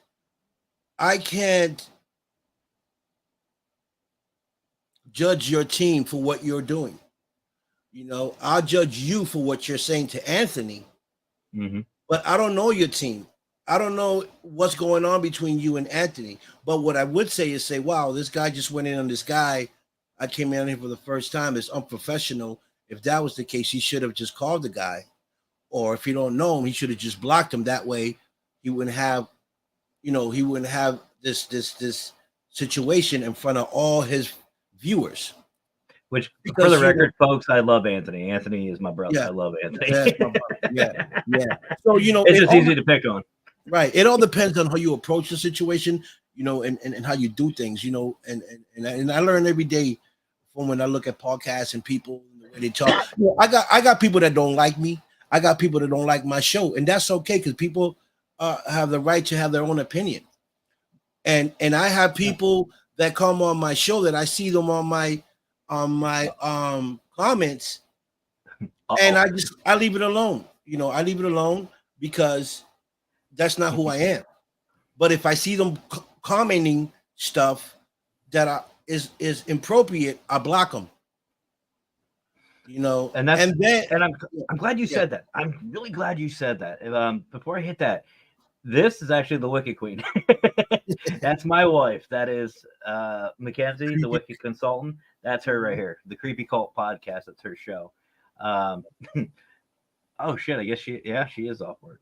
judge your team for what you're doing. You know, I'll judge you for what you're saying to Anthony,
Mhm.
but I don't know your team. I don't know what's going on between you and Anthony. But what I would say is say, wow, this guy just went in on this guy. I came in here for the first time. It's unprofessional. If that was the case, he should have just called the guy. Or if you don't know him, he should have just blocked him. That way he wouldn't have, he wouldn't have this situation in front of all his viewers.
Which, for
Because
the record, folks, I love Anthony. Anthony is my brother.
Yeah.
I love Anthony.
That's my brother. Yeah. So
It's just easy to pick on.
Right. It all depends on how you approach the situation, and how you do things, and I learn every day from when I look at podcasts and people and the way they talk. I got people that don't like me. I got people that don't like my show, and that's okay because people have the right to have their own opinion. And I have people that come on my show that I see them on my comments, and I leave it alone. I leave it alone because that's not who I am. But if I see them commenting stuff that is inappropriate, I block them.
And I'm glad you said that. I'm really glad you said that. Before I hit that, this is actually the Wicked Queen. That's my wife. That is Mackenzie, the Wicked Consultant. That's her right here. The Creepy Cult Podcast. That's her show. Oh shit! I guess she is off work.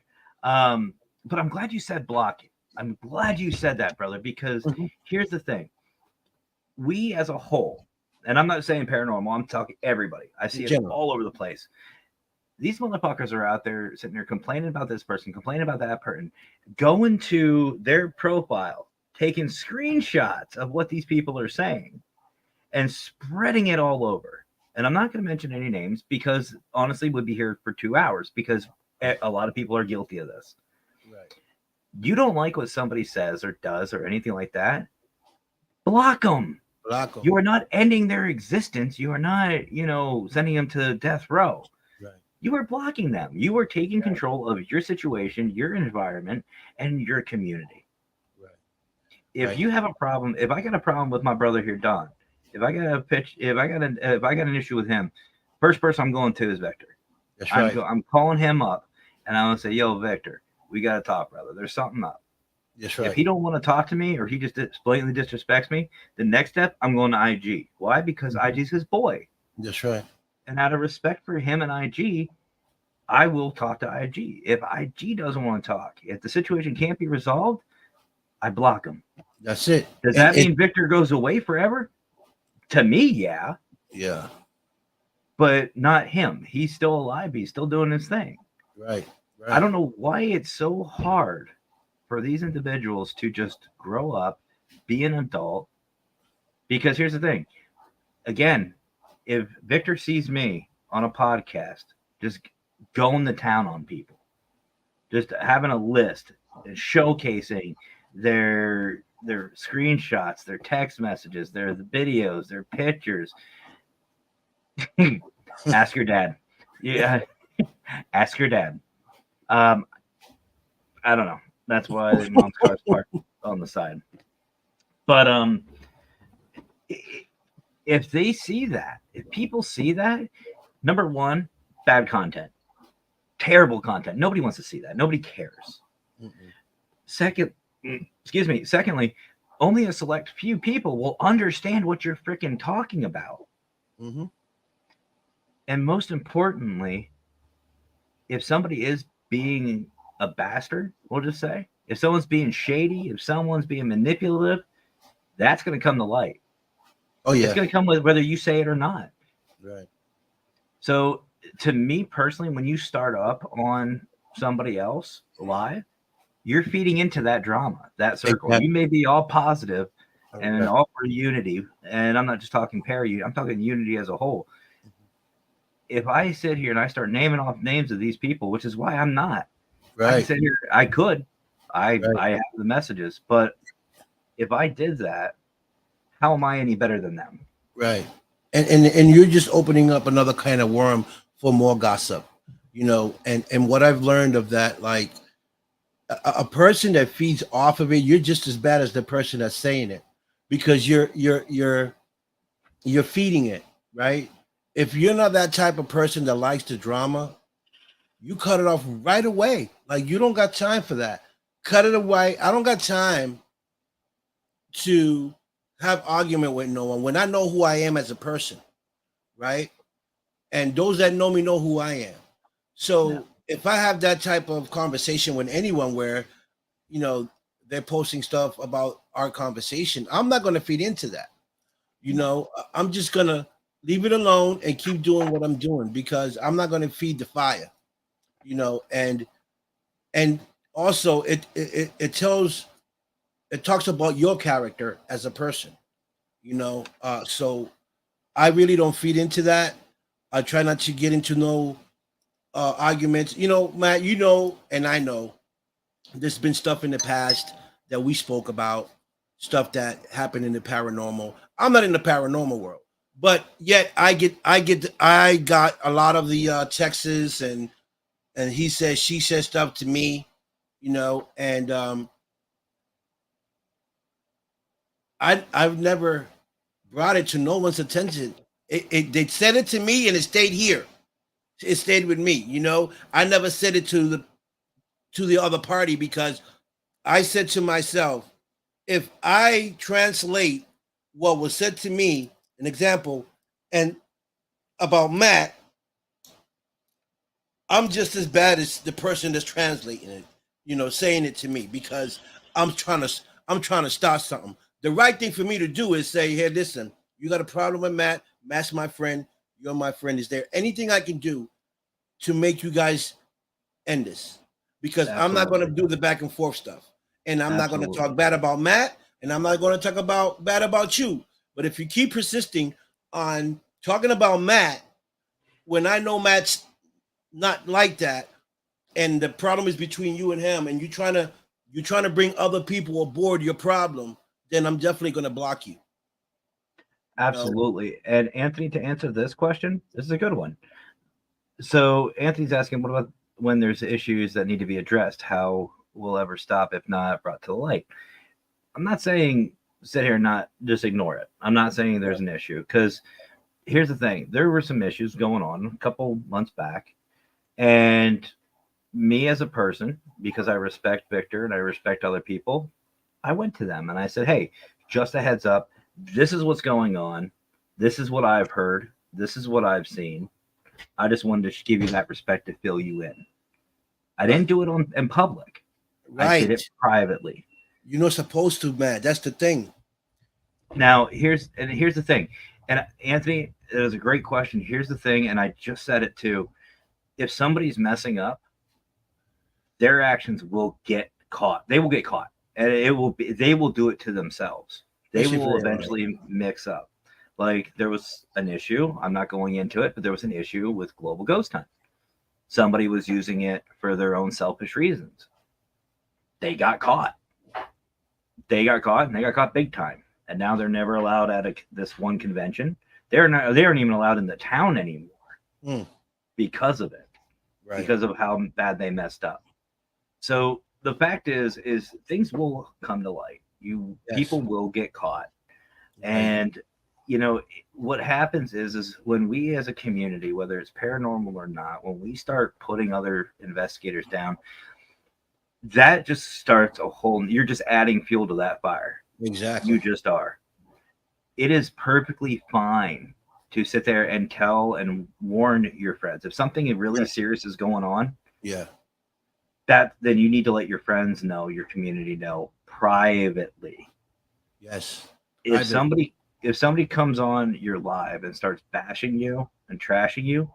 But I'm glad you said blocking. I'm glad you said that, brother, because here's the thing. We as a whole, and I'm not saying paranormal, I'm talking everybody. I see it all over the place. These motherfuckers are out there sitting there complaining about this person, complaining about that person, going to their profile, taking screenshots of what these people are saying and spreading it all over. And I'm not going to mention any names because honestly, we'd be here for 2 hours because a lot of people are guilty of this.
Right.
You don't like what somebody says or does or anything like that, block them.
Block them.
You are not ending their existence. You are not, sending them to death row.
Right.
You are blocking them. You are taking control of your situation, your environment, and your community.
Right.
If you have a problem, if I got a problem with my brother here, Don, if I got an issue with him, first person I'm going to is Victor.
That's right.
I'm calling him up, and I'm gonna say, "Yo, Victor, we got to talk, brother. There's something up."
That's right.
If he don't want to talk to me or he just blatantly disrespects me, the next step, I'm going to IG. Why? Because IG's his boy.
That's right.
And out of respect for him and IG, I will talk to IG. If IG doesn't want to talk, if the situation can't be resolved, I block him.
That's it.
Does that mean Victor goes away forever? To me, yeah.
Yeah.
But not him. He's still alive. He's still doing his thing.
Right.
I don't know why it's so hard for these individuals to just grow up, be an adult. Because here's the thing. Again, if Victor sees me on a podcast just going to town on people, just having a list, showcasing their screenshots, their text messages, their videos, their pictures. Ask your dad. Yeah, ask your dad. I don't know. That's why mom's car's parked on the side. But if they see that, if people see that, number one, bad content, terrible content. Nobody wants to see that. Nobody cares. Secondly, only a select few people will understand what you're freaking talking about.
Mm-hmm.
And most importantly, if somebody is being a bastard, we'll just say, if someone's being shady, if someone's being manipulative, that's going to come to light.
Oh yeah,
it's going to come with whether you say it or not.
Right.
So to me personally, when you start up on somebody else live, you're feeding into that drama, that circle.
Exactly.
You may be all positive and
Right.
all for unity, and I'm not just talking I'm talking unity as a whole. If I sit here and I start naming off names of these people, which is why I'm not, I can
Right.
sit here. I could, I
Right.
have the messages, but if I did that, how am I any better than them?
Right. And you're just opening up another kind of worm for more gossip, and what I've learned of that, like a person that feeds off of it, you're just as bad as the person that's saying it, because you're feeding it, right? If you're not that type of person that likes the drama, you cut it off right away. Like, you don't got time for that. Cut it away. I don't got time to have argument with no one when I know who I am as a person, right? And those that know me know who I am. So
Yeah.
if I have that type of conversation with anyone where, they're posting stuff about our conversation, I'm not going to feed into that. I'm just going to leave it alone and keep doing what I'm doing, because I'm not going to feed the fire, and also it talks about your character as a person, so I really don't feed into that. I try not to get into no arguments. Matt, and I know there's been stuff in the past that we spoke about, stuff that happened in the paranormal. I'm not in the paranormal world, but yet I got a lot of the texts and he says, she says stuff to me, and I've never brought it to no one's attention. They said it to me and it stayed here. It stayed with me. I never said it to the other party, because I said to myself, if I translate what was said to me, an example, and about Matt, I'm just as bad as the person that's translating it, saying it to me, because I'm trying to start something. The right thing for me to do is say, hey, listen, you got a problem with Matt. Matt's my friend. You're my friend. Is there anything I can do to make you guys end this? Because I'm not going to do the back and forth stuff. And I'm not going to talk bad about Matt. And I'm not going to talk bad about you. But if you keep persisting on talking about Matt, when I know Matt's not like that, and the problem is between you and him, and you're trying to bring other people aboard your problem, then I'm definitely going to block you.
Absolutely. And Anthony, to answer this question, this is a good one. So Anthony's asking, what about when there's issues that need to be addressed? How will ever stop if not brought to the light? I'm not saying sit here and not just ignore it. I'm not saying there's an issue, because here's the thing. There were some issues going on a couple months back, and me as a person, because I respect Victor and I respect other people, I went to them and I said, hey, just a heads up, this is what's going on. This is what I've heard. This is what I've seen. I just wanted to give you that respect to fill you in. I didn't do it in public.
Right.
I did it privately.
You're not supposed to, man. That's the thing.
Now, here's the thing. And Anthony, it was a great question. Here's the thing, and I just said it too. If somebody's messing up, their actions will get caught. They will get caught. And they will do it to themselves. They will eventually mix up. Like, there was an issue. I'm not going into it, but there was an issue with Global Ghost Hunt. somebody was using it for their own selfish reasons. They got caught. They got caught, and they got caught big time. And now they're never allowed at this one convention. They're not. They aren't even allowed in the town anymore because of it.
Right.
Because of how bad they messed up. So the fact is things will come to light. People will get caught, and what happens is when we as a community, whether it's paranormal or not, when we start putting other investigators down, that just starts a whole. You're just adding fuel to that fire.
Exactly.
You just are. It is perfectly fine to sit there and tell and warn your friends if something really serious is going on.
Yeah.
Then you need to let your friends know, your community know privately.
Yes.
If somebody comes on your live and starts bashing you and trashing you,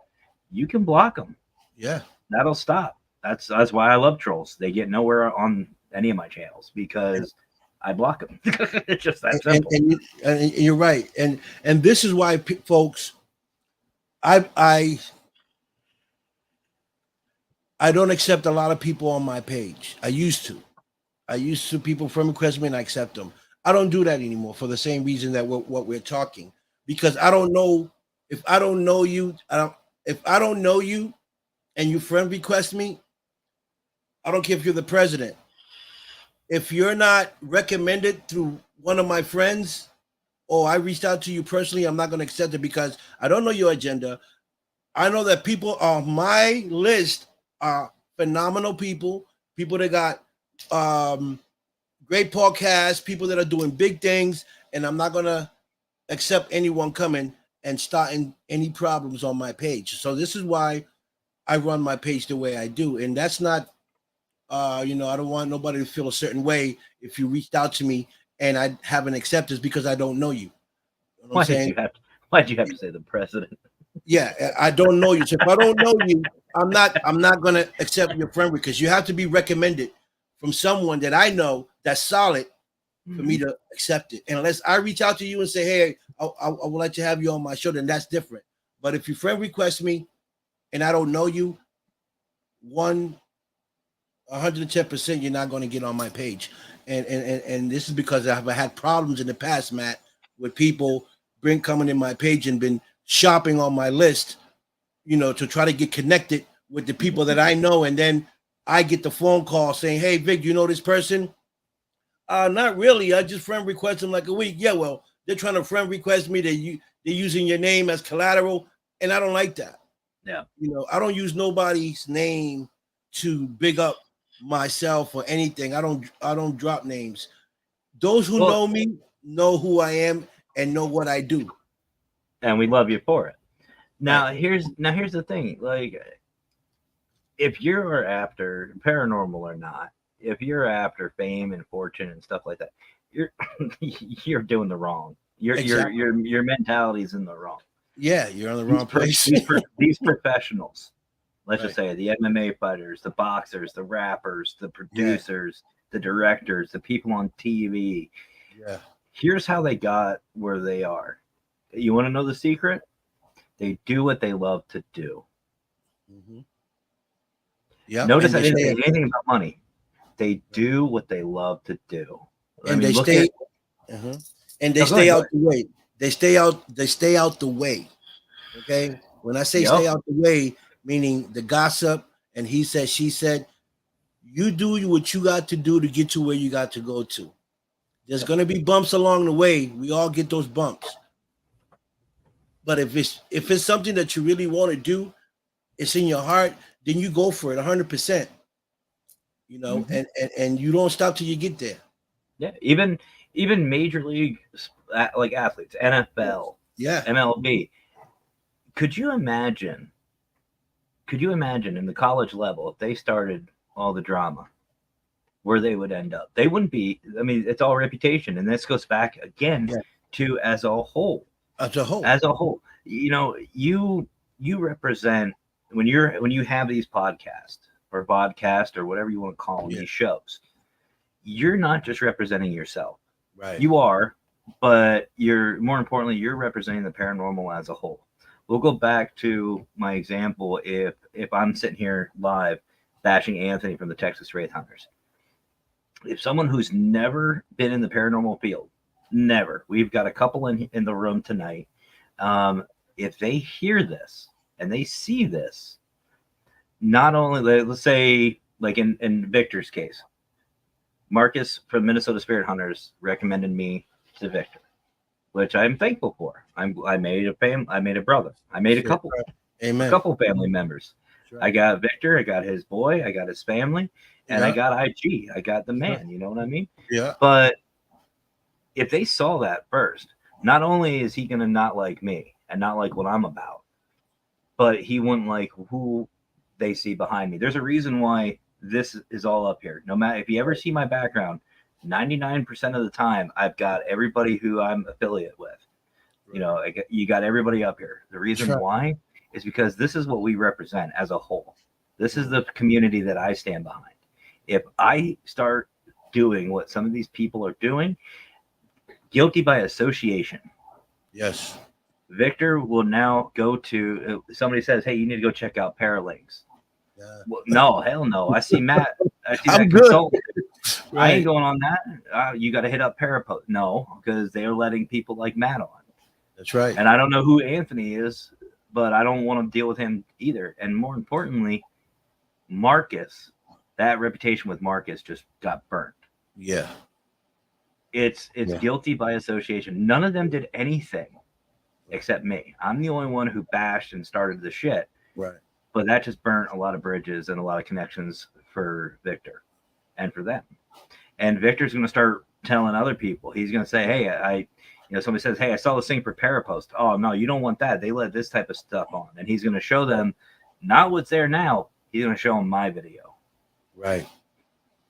you can block them.
Yeah.
That'll stop. That's why I love trolls. They get nowhere on any of my channels because I block them. It's just that simple.
And you're right. And this is why, folks, I don't accept a lot of people on my page. I used to. People friend request me and I accept them. I don't do that anymore for the same reason that what we're talking, because I don't know if I don't know you. If I don't know you, and you friend request me, I don't care if you're the president. If you're not recommended through one of my friends, or I reached out to you personally, I'm not going to accept it because I don't know your agenda. I know that people on my list are phenomenal people that got great podcasts, people that are doing big things, and I'm not going to accept anyone coming and starting any problems on my page. So this is why I run my page the way I do. And that's not, I don't want nobody to feel a certain way if you reached out to me and I haven't accepted it because I don't know you. You know
Why'd you have to say the president?
Yeah, I don't know you. So if I don't know you, I'm not gonna accept your friend because you have to be recommended from someone that I know that's solid for me to accept it. And unless I reach out to you and say, hey, I would like to have you on my show, then that's different. But if your friend requests me and I don't know you, 110% you're not going to get on my page. And this is because I've had problems in the past, Matt, with people coming in my page and been shopping on my list, to try to get connected with the people that I know. And then I get the phone call saying, hey, Vic, do you know this person? Not really. I just friend request them like a week. Yeah, well, they're trying to friend request me. They're using your name as collateral. And I don't like that.
Yeah.
I don't use nobody's name to big up myself or anything. I don't drop names. Those who know me know who I am and know what I do.
And we love you for it. Now here's the thing. Like, if you're after paranormal or not, if you're after fame and fortune and stuff like that, you're doing the wrong. Your mentality's in the wrong.
Yeah, you're on the wrong place.
These professionals, let's just say the MMA fighters, the boxers, the rappers, the producers, the directors, the people on TV.
Yeah.
Here's how they got where they are. You want to know the secret? They do what they love to do.
Mm-hmm. Yeah.
Notice I didn't say anything about money. They do what they love to do.
And they stay out the way. They stay out the way. Okay. When I say stay out the way, meaning the gossip and he said, she said, you do what you got to do to get to where you got to go to. There's going to be bumps along the way. We all get those bumps. But if it's something that you really want to do, it's in your heart, then you go for it 100%. And you don't stop till you get there.
Yeah, even major league like athletes, NFL, MLB. Could you imagine in the college level if they started all the drama, where they would end up? They wouldn't be. I mean, it's all reputation, and this goes back again to as a whole. As a whole, you represent when you have these podcasts or vodcast or whatever you want to call them, these shows. You're not just representing yourself.
Right.
You are, but you're more importantly, you're representing the paranormal as a whole. we'll go back to my example. If I'm sitting here live bashing Anthony from the Texas Wraith Hunters, if someone who's never been in the paranormal field, never, we've got a couple in the room tonight. If they hear this and they see this, not only, let's say, like in Victor's case, Marcus from Minnesota Spirit Hunters recommended me to Victor, which I'm thankful for. I made a brother. I made a couple,
Amen.
a couple family members.
Right.
I got Victor, I got his boy, I got his family, and I got IG. I got the man. You know what I mean?
Yeah.
But if they saw that first, not only is he gonna not like me and not like what I'm about, but he wouldn't like who they see behind me. There's a reason why this is all up here. No matter if you ever see my background, 99% of the time I've got everybody who I'm affiliate with. You know, you got everybody up here. The reason why is because this is what we represent as a whole. This is the community that I stand behind. If I start doing what some of these people are doing, guilty by association.
Yes.
Victor will now go to, somebody says, hey, you need to go check out Paralinks.
Yeah.
Well, no, hell no. I see Matt. I see
I'm
that
good.
consultant.
Right.
I ain't going on that. You got to hit up Parapost. No, because they're letting people like Matt on.
That's right.
And I don't know who Anthony is, but I don't want to deal with him either. And more importantly, Marcus, that reputation with Marcus just got burnt.
Yeah.
It's guilty by association. None of them did anything except me. I'm the only one who bashed and started the shit.
Right.
But that just burnt a lot of bridges and a lot of connections for Victor and for them. And Victor's going to start telling other people. He's going to say, hey, somebody says, hey, I saw this thing for Parapost. Oh, no, you don't want that. They let this type of stuff on. And he's going to show them not what's there now. He's going to show them my video.
Right.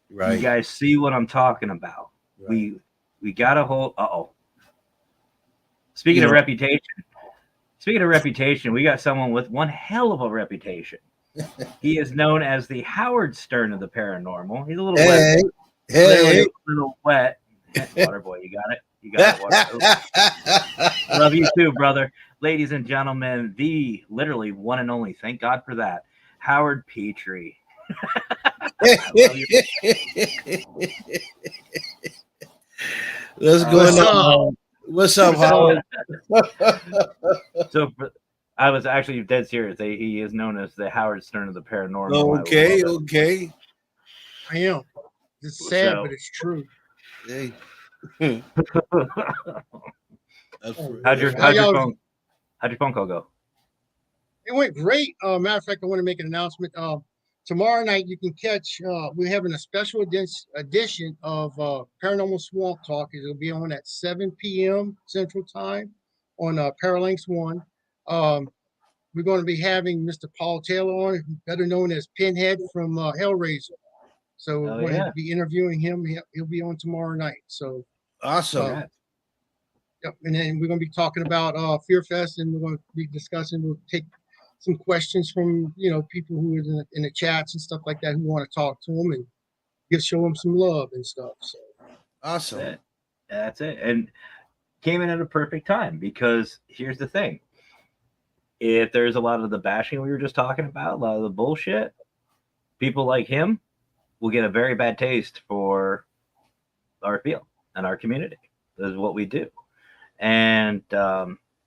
Right.
You guys see what I'm talking about.
Right.
We got a whole, Speaking of reputation, we got someone with one hell of a reputation. He is known as the Howard Stern of the paranormal. He's a little wet.
Hey.
A little wet. Water boy, you got it. You got it, water. Love you too, brother. Ladies and gentlemen, the literally one and only, thank God for that, Howard Petrie.
What's going on? What's up, Howard?
So I was actually dead serious. He is known as the Howard Stern of the paranormal.
Okay.
I am. It's sad, but it's true.
Hey.
How'd your phone call go?
It went great. Matter of fact, I want to make an announcement. Tomorrow night you can catch. We're having a special edition of Paranormal Swamp Talk. It'll be on at 7 p.m. Central Time on Paralinks 1. We're going to be having Mr. Paul Taylor on, better known as Pinhead from Hellraiser. So we're going to be interviewing him. He'll be on tomorrow night. So
awesome.
Yep. And then we're going to be talking about Fear Fest, and we're going to be discussing. We'll take some questions from people who are in the chats and stuff like that who want to talk to them and show them some love and stuff. So
awesome.
That's it. And came in at a perfect time, because here's the thing. If there's a lot of the bashing we were just talking about, a lot of the bullshit, people like him will get a very bad taste for our field and our community. This is what we do. And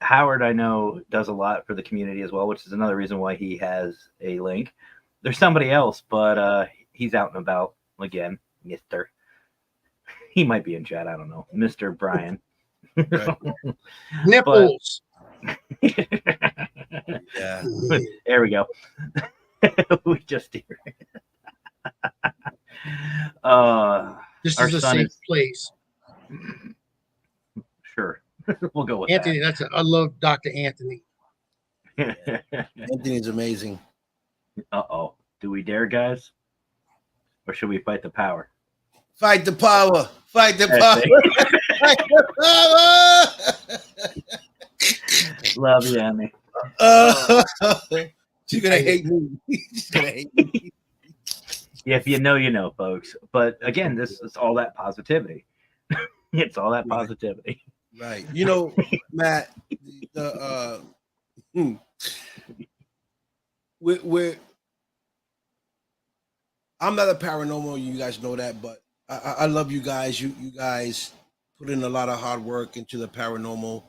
Howard, I know, does a lot for the community as well, which is another reason why he has a link. There's somebody else, but he's out and about again. Mr. He might be in chat. I don't know. Mr. Brian.
Nipples.
Yeah.
There we go. We just hear it.
This is a safe place.
Sure. We'll go with
Anthony.
that.
I love Dr. Anthony.
Anthony's amazing.
Uh-oh. Do we dare, guys? Or should we fight the power?
Fight the power. Fight the power. Fight the power.
Love you, Annie.
She's going to hate me. She's going to hate me.
Yeah, if you know, folks. But again, this is all that positivity. It's all that positivity.
Right. Matt, Hmm. We're I'm not a paranormal. You guys know that, but I love you guys. You guys put in a lot of hard work into the paranormal,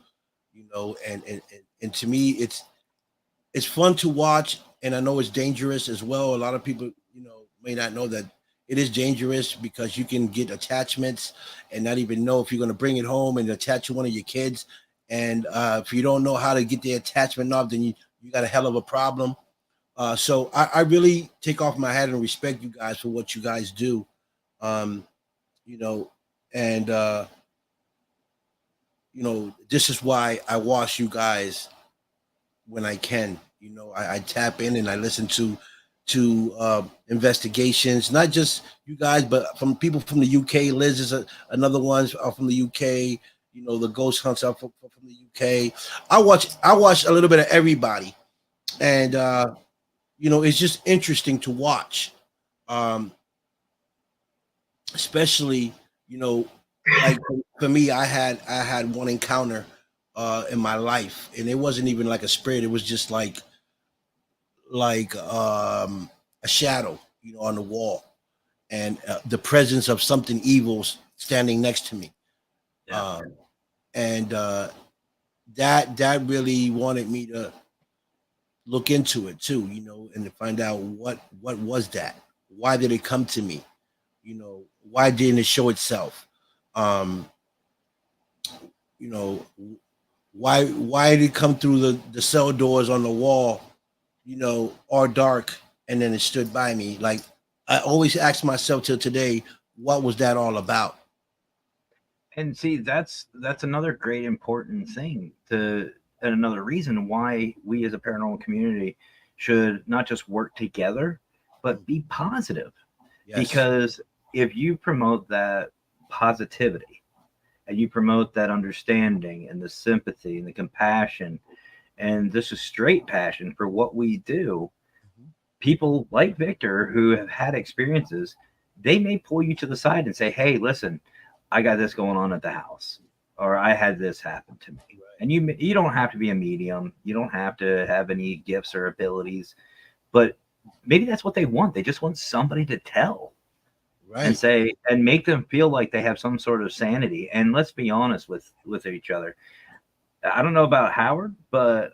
and to me, it's fun to watch, and I know it's dangerous as well. A lot of people, may not know that it is dangerous because you can get attachments and not even know if you're going to bring it home and attach to one of your kids. And if you don't know how to get the attachment off, then you got a hell of a problem. So I really take off my hat and respect you guys for what you guys do. Um, you know, and this is why I watch you guys when I can. I tap in and I listen to investigations, not just you guys, but from people from the UK. Liz is another one from the UK. The ghost hunts are from the UK. I watch a little bit of everybody, and it's just interesting to watch. Um, Especially, you know, like for me, I had one encounter in my life, and it wasn't even like a spirit. It was just like a shadow, on the wall, and the presence of something evil standing next to me.
Yeah.
And that really wanted me to look into it too, and to find out what was that. Why did it come to me? Why didn't it show itself? Um, you know, why did it come through the cell doors on the wall, all dark, and then it stood by me? Like, I always ask myself till today, what was that all about?
And see, that's another great important thing and another reason why we as a paranormal community should not just work together, but be positive.
Yes.
Because if you promote that positivity and you promote that understanding and the sympathy and the compassion and this is straight passion for what we do,
Mhm.
people like Victor who have had experiences, they may pull you to the side and say, "Hey, listen, I got this going on at the house, or I had this happen to me."
Right.
And you don't have to be a medium, you don't have to have any gifts or abilities, but maybe that's what they want. They just want somebody to tell and
Right.
say and make them feel like they have some sort of sanity. And let's be honest with each other. I don't know about Howard, but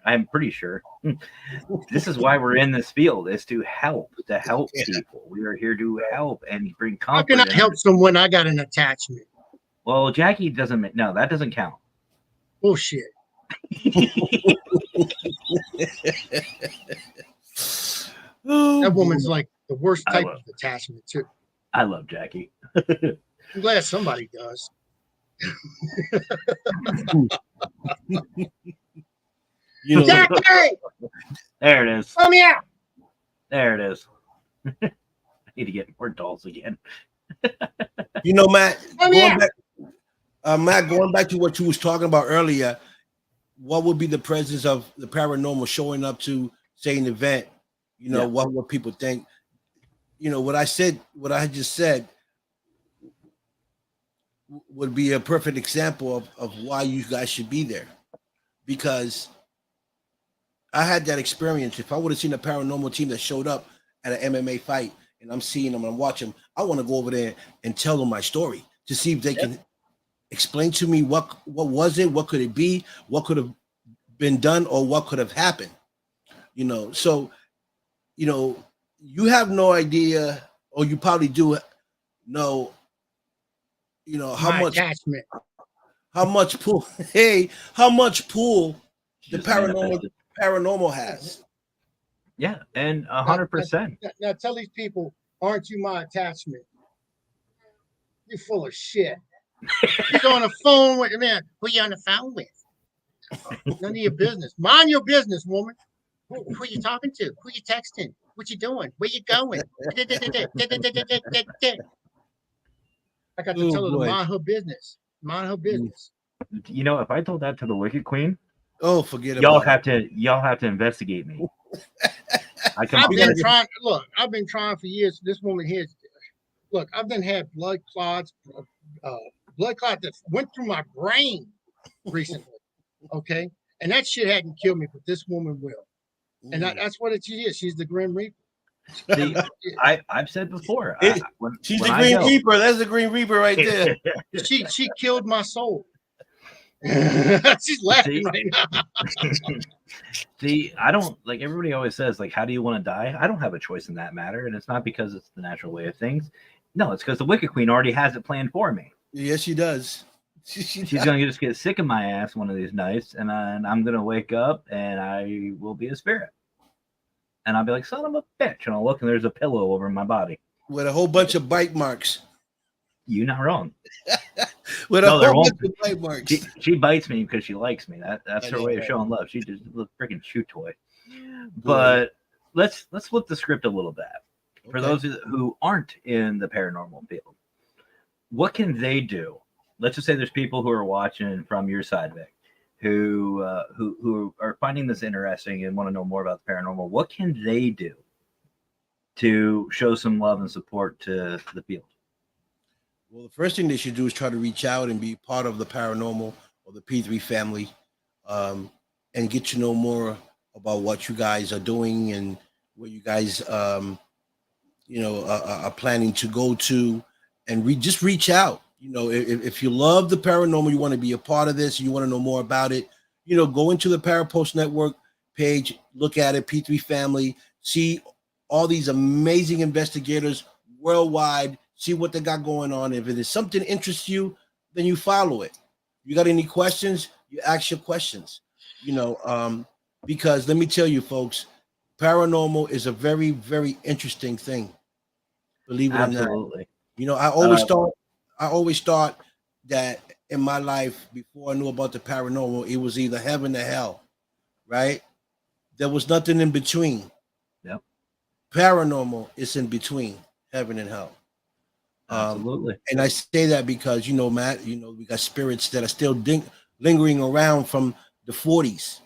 I'm pretty sure this is why we're in this field is to help
Yeah.
people. We are here to
Right.
help and bring
How can I
comfort and
help someone? I got an attachment.
well, Jackie doesn't no, that doesn't count.
Bullshit.
Oh
That
boy.
woman's like the worst
I
type
love
of attachment too.
I love Jackie.
I'm glad somebody does.
You know,
Jackie,
There it is.
come here.
There it is. I need to get more dolls again.
Matt,
Come
going
here.
back, Matt, going back to what you was talking about earlier, what would be the presence of the paranormal showing up to say an event?
Yeah.
What would people think? What I just said would be a perfect example of why you guys should be there. Because I had that experience. If I would have seen a paranormal team that showed up at an MMA fight and I'm seeing them and I'm watching them, I want to go over there and tell them my story to see if they can explain to me what was it, what could it be, what could have been done, or what could have happened. So you know, you have no idea, or you probably do know, how
My
much
attachment.
pull hey, how much pull
She
the
just
paranormal
manifested.
paranormal has.
Yeah, and a
Now,
hundred
now,
percent.
now tell these people, aren't you my attachment? You're full of shit. He's on the phone with man. Who you on the phone with? None of your business. Mind your business, woman. Who you talking to? Who you texting? What you doing? Where you going? I got to
Oh
tell her to
boy.
mind her business. Mind her business.
If I told that to the Wicked Queen,
Oh, forget about it.
y'all have to investigate me. I
I've
We
completely
gotta
been
get
trying. Look, I've been trying for years. This woman here. Look, I've been had blood clots, uh, blood clot that went through my brain recently. Okay, And that shit hadn't killed me, but this woman will. And that's what she is. She's the Grim Reaper.
See, I've said before.
She's
when
the
I
Green
go,
Reaper. That's the Green Reaper right there.
She killed my soul. She's laughing right now.
See, I don't like everybody always says, like, how do you want to die? I don't have a choice in that matter. And it's not because it's the natural way of things. No, it's because the Wicked Queen already has it planned for me.
Yes, she does.
She's going to just get sick of my ass one of these nights, and I'm going to wake up and I will be a spirit. And I'll be like, son of a bitch. And I'll look and there's a pillow over my body.
With a whole bunch of bite marks.
You're not wrong.
With a whole bunch of bite marks.
She bites me because she likes me. That's her way of showing love. She just a freaking chew toy. But let's flip the script a little bit. For those who aren't in the paranormal field, what can they do? Let's just say there's people who are watching from your side, Vic, who are finding this interesting and want to know more about the paranormal. What can they do to show some love and support to the field?
Well, the first thing they should do is try to reach out and be part of the paranormal or the P3 family, and get to know more about what you guys are doing and where you guys, are planning to go to, and just reach out. If you love the paranormal, you want to be a part of this, you want to know more about it, go into the Parapost Network page, look at it, P3 family, see all these amazing investigators worldwide, see what they got going on. If it is something that interests you, then you follow it. You got any questions, you ask your questions, because let me tell you, folks, paranormal is a very, very interesting thing. Believe it or not.
Absolutely.
I always thought that in my life, before I knew about the paranormal, it was either heaven or hell, right? There was nothing in between.
Yep.
Paranormal is in between heaven and hell.
Absolutely.
And I say that because, Matt, we got spirits that are still lingering around from the 40s,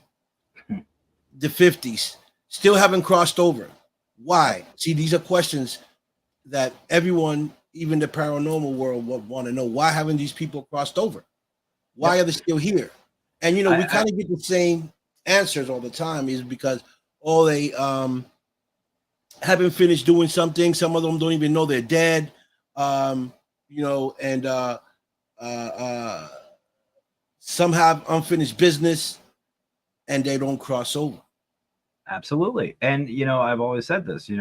the 50s, still haven't crossed over. Why? See, these are questions that everyone, even the paranormal world, would want to know. Why haven't these people crossed over? Why are they still here? And we kind of get the same answers all the time, is because they haven't finished doing something. Some of them don't even know they're dead. Some have unfinished business and they don't cross over.
Absolutely. And, I've always said this,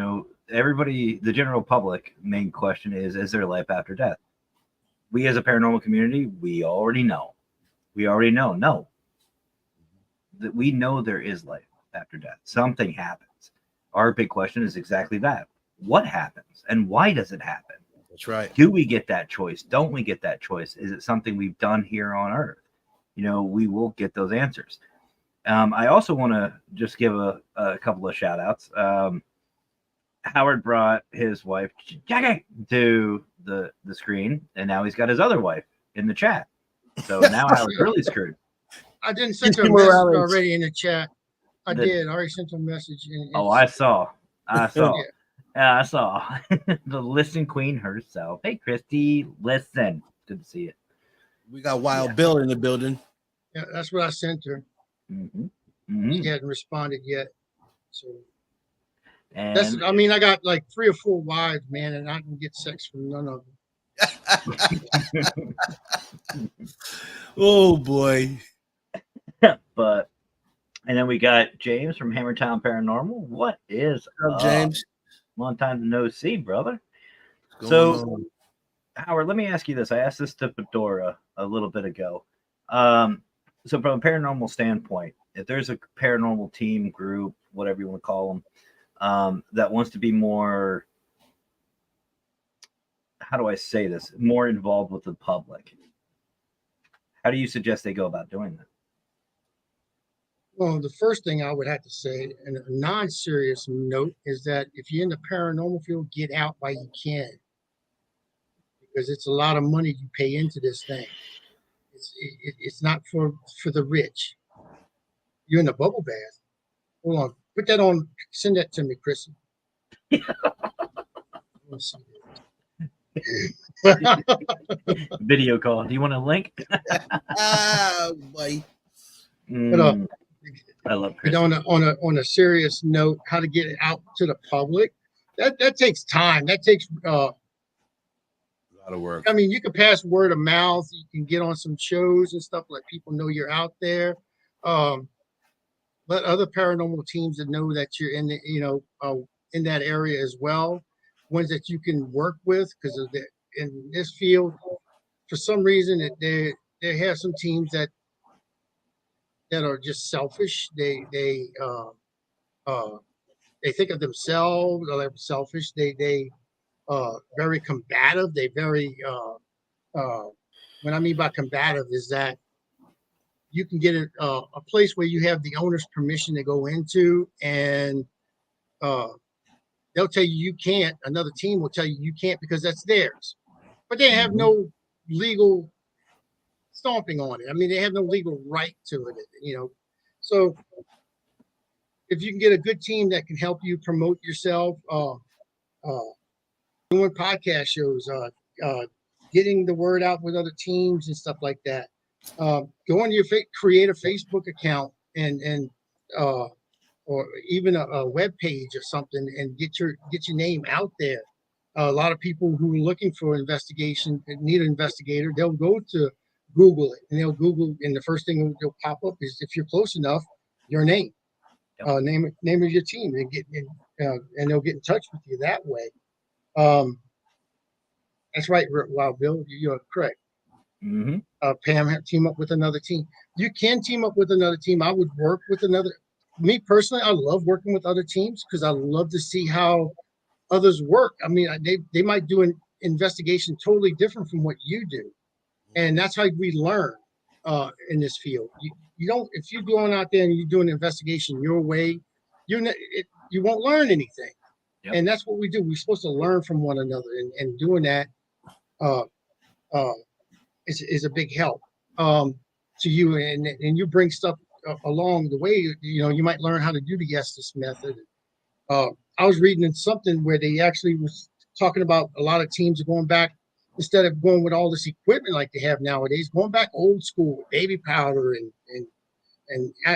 everybody, the general public, main question is there life after death? We as a paranormal community, we already know. No. That we know there is life after death. Something happens. Our big question is exactly that. What happens and why does it happen?
That's right.
Do we get that choice? Don't we get that choice? Is it something we've done here on Earth? We will get those answers. I also want to just give a couple of shout outs. Howard brought his wife, Jackie, to the screen, and now he's got his other wife in the chat. So now Howard's really screwed.
I didn't send her a message already in the chat. I already sent her a message.
I saw. Yeah, I saw. The listen queen herself. Hey, Christy, listen. Good to see you.
We got Wild Bill in the building.
Yeah, that's what I sent her. She hadn't responded yet. So I got like 3 or 4 wives, man, and I can get sex from none of them.
Oh boy.
And then we got James from Hammertown Paranormal. What is up,
James?
Long time to no see, brother. So, Howard, let me ask you this. I asked this to Fedora a little bit ago. So from a paranormal standpoint, if there's a paranormal team, group, whatever you want to call them, that wants to be more, how do I say this, more involved with the public, how do you suggest they go about doing that?
Well, the first thing I would have to say, and a non-serious note, is that if you're in the paranormal field, get out while you can, because it's a lot of money you pay into this thing. It's not for the rich. You're in the bubble bath. Hold on, put that on. Send that to me, Chris.
Video call. Do you want a link?
Boy.
But
I love
But
Christmas.
on a serious note, how to get it out to the public, that takes time. That takes
A lot of work.
I mean, you can pass word of mouth. You can get on some shows and stuff, let people know you're out there. Um, let other paranormal teams that know that you're in the, in that area as well. Ones that you can work with, because in this field, for some reason, they have some teams that are just selfish. They think of themselves. They're selfish. They very combative. They very what I mean by combative is that you can get a place where you have the owner's permission to go into, and uh, they'll tell you you can't. Another team will tell you you can't because that's theirs, but they have no legal stomping on it. I mean, they have no legal right to it. So if you can get a good team that can help you promote yourself, doing podcast shows, getting the word out with other teams and stuff like that. Go on your create a Facebook account and or even a web page or something, and get your name out there. A lot of people who are looking for investigation need an investigator. They'll go to Google it, and they'll Google, and the first thing that'll pop up is, if you're close enough, your name, name of your team, and they'll get in touch with you that way. That's right, Wild Bill. You're correct.
Mm-hmm.
Pam, team up with another team. You can team up with another team. I would work with another. Me personally, I love working with other teams because I love to see how others work. I mean, they might do an investigation totally different from what you do, and that's how we learn in this field. You don't, if you're going out there and you're doing an investigation your way, you won't learn anything. Yep. And that's what we do. We're supposed to learn from one another, and doing that is a big help to you, and you bring stuff along the way. You might learn how to do the Estes method. I was reading in something where they actually was talking about a lot of teams are going back, instead of going with all this equipment like they have nowadays, going back old school with baby powder and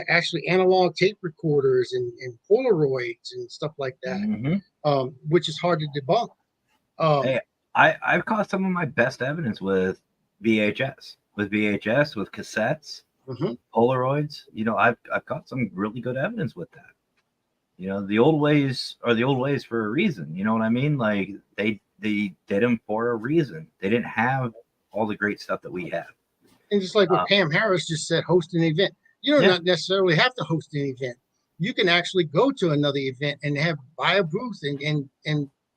actually analog tape recorders and Polaroids and stuff like that, which is hard to debunk.
Hey, I've caught some of my best evidence with VHS, with cassettes, Polaroids. I've caught some really good evidence with that. The old ways are the old ways for a reason. You know what I mean? Like they did them for a reason. They didn't have all the great stuff that we have.
And just like what Pam Harris just said, host an event. You don't not necessarily have to host an event. You can actually go to another event and buy a booth and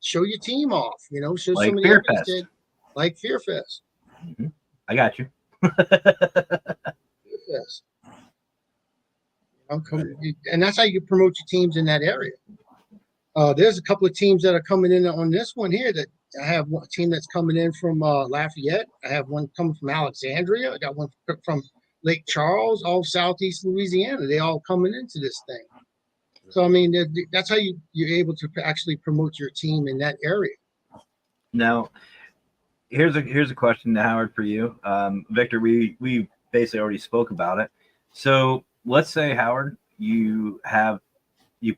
show your team off. Show
like
some of
Fear
the
Fest.
Like Fear Fest.
I got you.
Fear Fest. And that's how you promote your teams in that area. There's a couple of teams that are coming in on this one here. That I have one team that's coming in from Lafayette. I have one coming from Alexandria. I got one from Lake Charles, all Southeast Louisiana. They all coming into this thing. So I mean, that's how you're able to actually promote your team in that area.
Now, here's a question to Howard for you, Victor. We basically already spoke about it. So let's say, Howard, you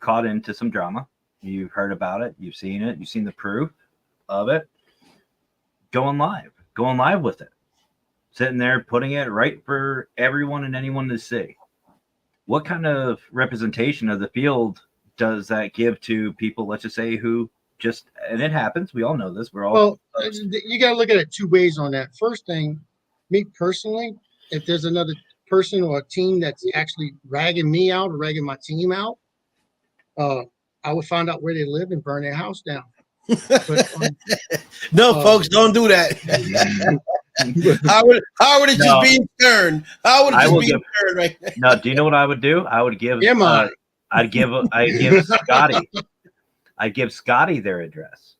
caught into some drama. You've heard about it. You've seen it. You've seen the proof of it. Going live with it. Sitting there, putting it right for everyone and anyone to see. What kind of representation of the field does that give to people, let's just say, who just, and it happens, we all know this, we're all...
Well, you got to look at it two ways on that. First thing, me personally, if there's another person or a team that's actually ragging me out or ragging my team out, I would find out where they live and burn their house down. But,
folks, don't do that. Howard is just being stern. Howard is just being stern right now.
No, do you know what I would do? I would give I'd give Scotty. I'd give Scotty their address.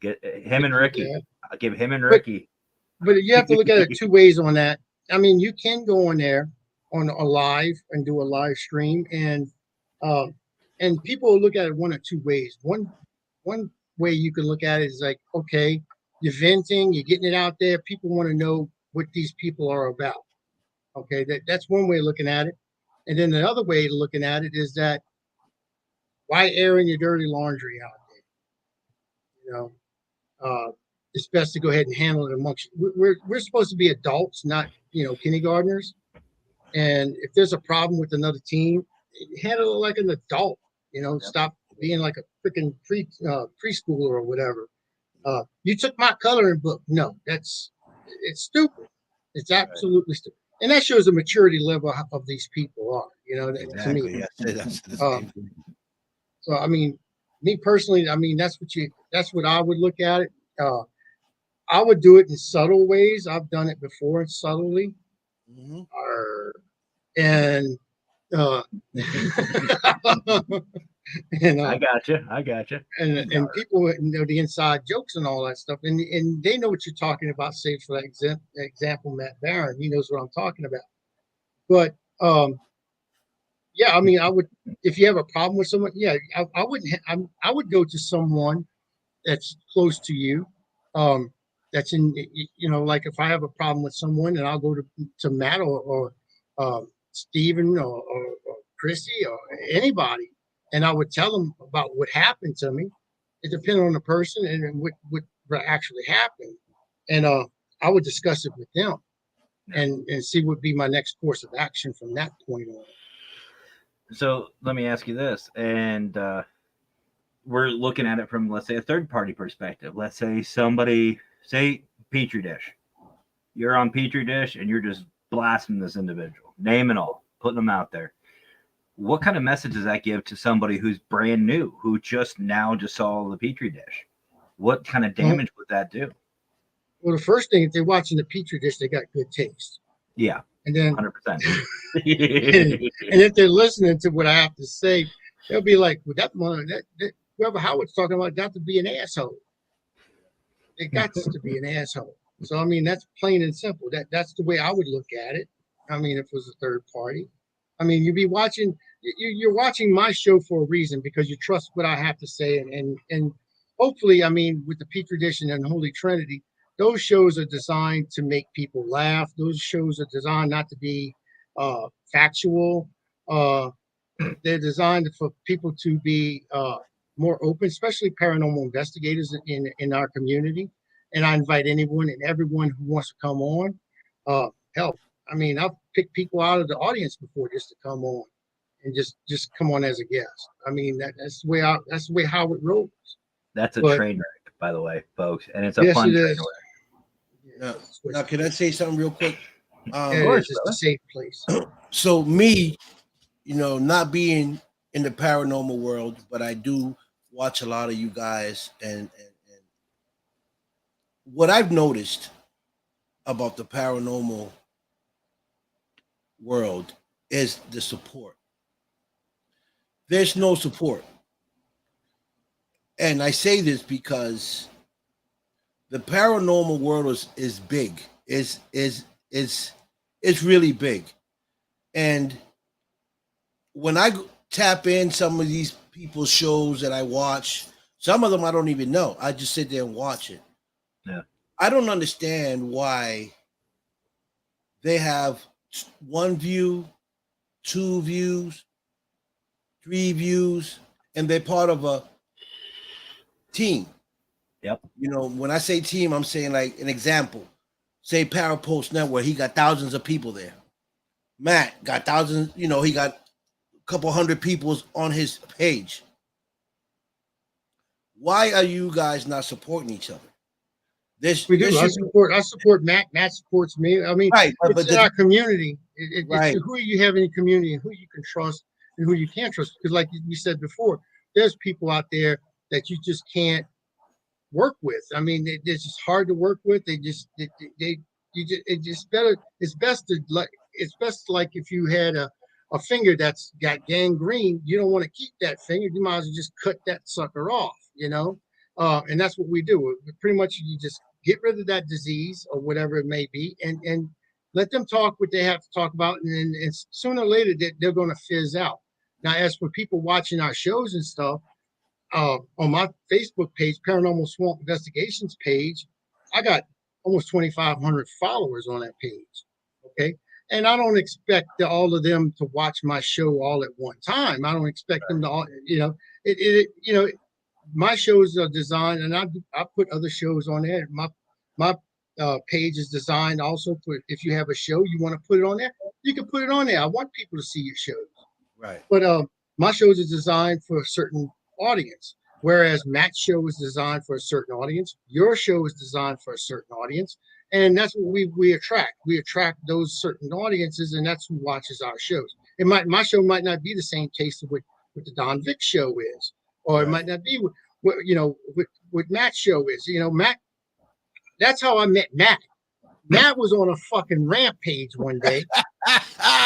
Get him and Ricky. Yeah. I'll give him and Ricky.
But you have to look at it two ways on that. I mean, you can go on there on a live and do a live stream, and people will look at it one of two ways. One way you can look at it is like, okay, you're venting, you're getting it out there. People want to know what these people are about. Okay, that's one way of looking at it. And then the other way of looking at it is that why airing your dirty laundry out there? You know, it's best to go ahead and handle it amongst. We're supposed to be adults, not kindergartners. And if there's a problem with another team, handle it like an adult. Stop being like a freaking preschooler or whatever. You took my coloring book. No, it's stupid. It's absolutely stupid. And that shows the maturity level of these people are, to me.
Exactly. Yes, that's the
Uh,
same thing.
So I mean, me personally, I mean that's what I would look at it. I would do it in subtle ways. I've done it before subtly.
Mhm.
And uh and
I
uh
got you. I got you.
and people know the inside jokes and all that stuff, and they know what you're talking about. Say for example, Matt Barron, he knows what I'm talking about. But yeah, I mean, I would, if you have a problem with someone, yeah, I wouldn't I would go to someone that's close to you. That's in, like if I have a problem with someone, and I'll go to Matt or Steven or Chrissy or anybody, and I would tell them about what happened to me. It depends on the person and what actually happened, and I would discuss it with them and see what would be my next course of action from that point on.
So let me ask you this, and we're looking at it from, let's say, a third party perspective. Let's say say Petri dish. You're on Petri dish and you're just blasting this individual, name and all, putting them out there. What kind of message does that give to somebody who's brand new, who just saw the Petri dish? What kind of damage would that do?
Well, the first thing, if they're watching the Petri dish, they got good taste.
Yeah,
And then
100%.
and if they're listening to what I have to say, they'll be like, well, that whoever Howard's talking about got to be an asshole. It got to be an asshole. So I mean, that's plain and simple. That's the way I would look at it. I mean, if it was a third party, I mean, you'd be watching. You're watching my show for a reason because you trust what I have to say, and hopefully, I mean, with the Petri dish and Holy Trinity, those shows are designed to make people laugh. Those shows are designed not to be factual. Uh, they're designed for people to be more open, especially paranormal investigators in our community. And I invite anyone and everyone who wants to come on. Help. I mean, I've picked people out of the audience before just to come on and just come on as a guest. I mean, that's the way how it rolls.
That's a
But
train wreck, by the way, folks, and it's a
yes,
fun
it
train
is.
wreck.
Now, can I say something real quick?
Yeah, it is. It's a safe place.
So me, not being in the paranormal world, but I do watch a lot of you guys, and what I've noticed about the paranormal world is the support. There's no support. And I say this because the paranormal world is big. It's really big. And when I tap in some of these people's shows that I watch, some of them I don't even know. I just sit there and watch it.
Yeah.
I don't understand why they have one view, two views, three views, and they're part of a team.
Yep.
When I say team, I'm saying like an example. Say Parapost Network, he got thousands of people there. Matt got thousands, he got a couple hundred people on his page. Why are you guys not supporting each other?
We do. I support Matt. Matt supports me. I mean,
right,
it's in our community.
Right.
It's who you have in your community and who you can trust and who you can't trust. Because, like you said before, there's people out there that you just can't work with. I mean, it's just hard to work with. It's best like if you had a finger that's got gangrene, you don't want to keep that finger. You might as well just cut that sucker off, and that's what we do. Pretty much, you just get rid of that disease or whatever it may be, and let them talk what they have to talk about, and sooner or later they're going to fizz out. Now, as for people watching our shows and stuff, on my Facebook page, Paranormal Swamp Investigations page, I got almost 2,500 followers on that page. Okay, And I don't expect all of them to watch my show all at one time. I don't expect them to all, my shows are designed, and I put other shows on there. My page is designed also for if you have a show you want to put it on there, you can put it on there. I want people to see your shows.
Right.
But my shows are designed for a certain audience, whereas Matt's show is designed for a certain audience. Your show is designed for a certain audience, and that's what we attract. We attract those certain audiences, and that's who watches our shows. My show might not be the same taste of what the Don Vick show is, or it might not be what Matt's show is. Matt. That's how I met Matt. Matt was on a fucking rampage one day,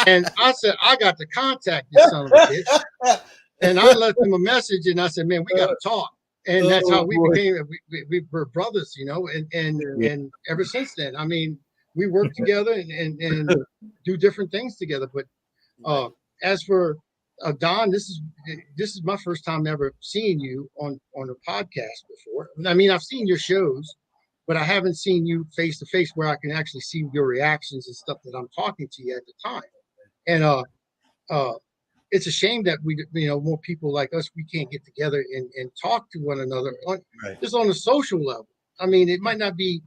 and I said, I got to contact this son of a bitch. And I left him a message, and I said, man, we got to talk. And that's how we became. We were brothers, and ever since then, I mean, we work together and do different things together. But as for Don, this is my first time ever seeing you on a podcast before. I mean, I've seen your shows, but I haven't seen you face to face where I can actually see your reactions and stuff that I'm talking to you at the time. And it's a shame that more people like us, we can't get together and talk to one another just on a social level. I mean, it might not be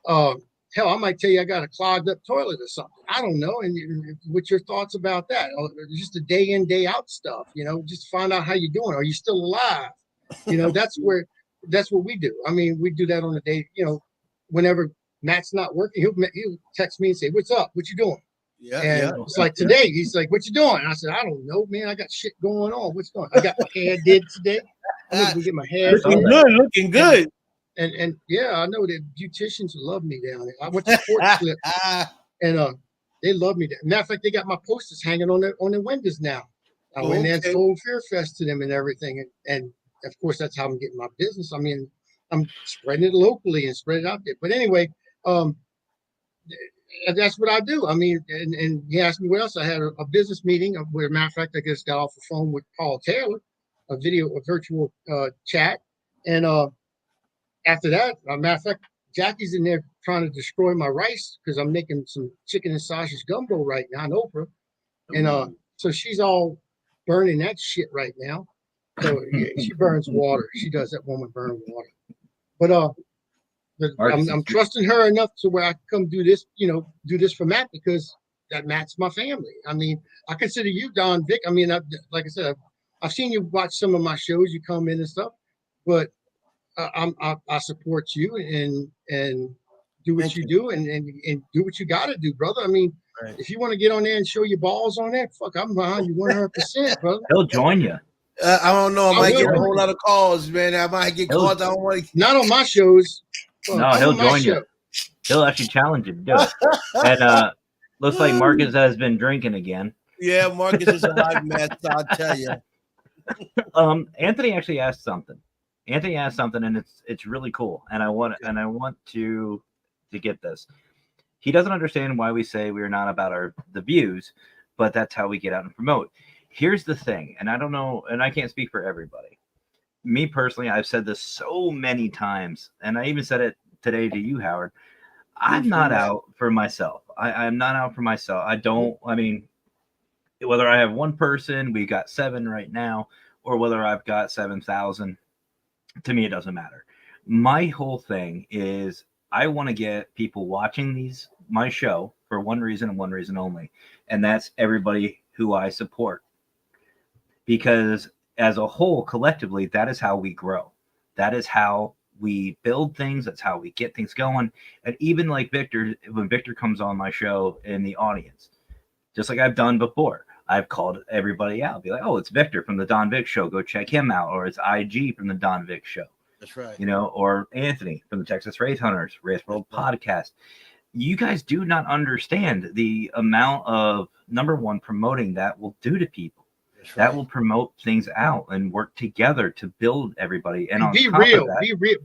hell, I might tell you I got a clogged up toilet or something. I don't know. And what's your thoughts about that? Or just the day in, day out stuff, just find out how you're doing. Are you still alive? That's what we do. I mean, we do that on a day, whenever Matt's not working, he'll text me and say, what's up? What you doing? It's like today, he's like, what you doing? And I said, I don't know, man. I got shit going on. What's going on? I got my hair did today. I'm going to get my hair
looking good.
And yeah, I know that beauticians love me down there. I went to Sports Clip and they love me. Matter of fact, they got my posters hanging on their windows now. I went there and sold Fear Fest to them and everything. And of course, that's how I'm getting my business. I mean, I'm spreading it locally and spread it out there. But anyway, that's what I do. I mean, and he asked me what else. I had a business meeting where, matter of fact, I just got off the phone with Paul Taylor, a virtual chat. And after that, matter of fact, Jackie's in there trying to destroy my rice because I'm making some chicken and sausage gumbo right now in Oprah. And so she's all burning that shit right now. So yeah, she burns water. She does. That woman burn water. But I'm trusting her enough to where I can come do this for Matt because that Matt's my family. I mean, I consider you Don Vick. I mean, like I said, I've seen you watch some of my shows. You come in and stuff, but I support you and do what you do and do what you got to do, brother. I mean, if you want to get on there and show your balls on there, fuck, I'm behind you 100%, brother.
He'll join you.
I don't know. I might get a whole lot of calls, man. I might get calls. I don't want to.
Not on my shows.
No, he'll join you. He'll actually challenge you to do it. And looks like Marcus has been drinking again.
Yeah, Marcus is a hot mess. I'll tell you.
Anthony actually asked something. And it's really cool. And I want to get this. He doesn't understand why we say we are not about the views, but that's how we get out and promote. Here's the thing, and I don't know, and I can't speak for everybody. Me personally, I've said this so many times, and I even said it today to you, Howard. I'm not out for myself. I'm not out for myself. I mean, whether I have one person, we got 7 right now, or whether I've got 7,000, to me, it doesn't matter. My whole thing is I want to get people watching my show for one reason and one reason only, and that's everybody who I support. Because as a whole, collectively, that is how we grow. That is how we build things. That's how we get things going. And even like Victor, when Victor comes on my show in the audience, just like I've done before, I've called everybody out. Be like, oh, it's Victor from the Don Vick Show. Go check him out. Or it's IG from the Don Vick Show.
That's right.
Or Anthony from the Texas Race Hunters, Race World Podcast. You guys do not understand the amount of, number one, promoting that will do to people. That will promote things out and work together to build everybody. And
be real,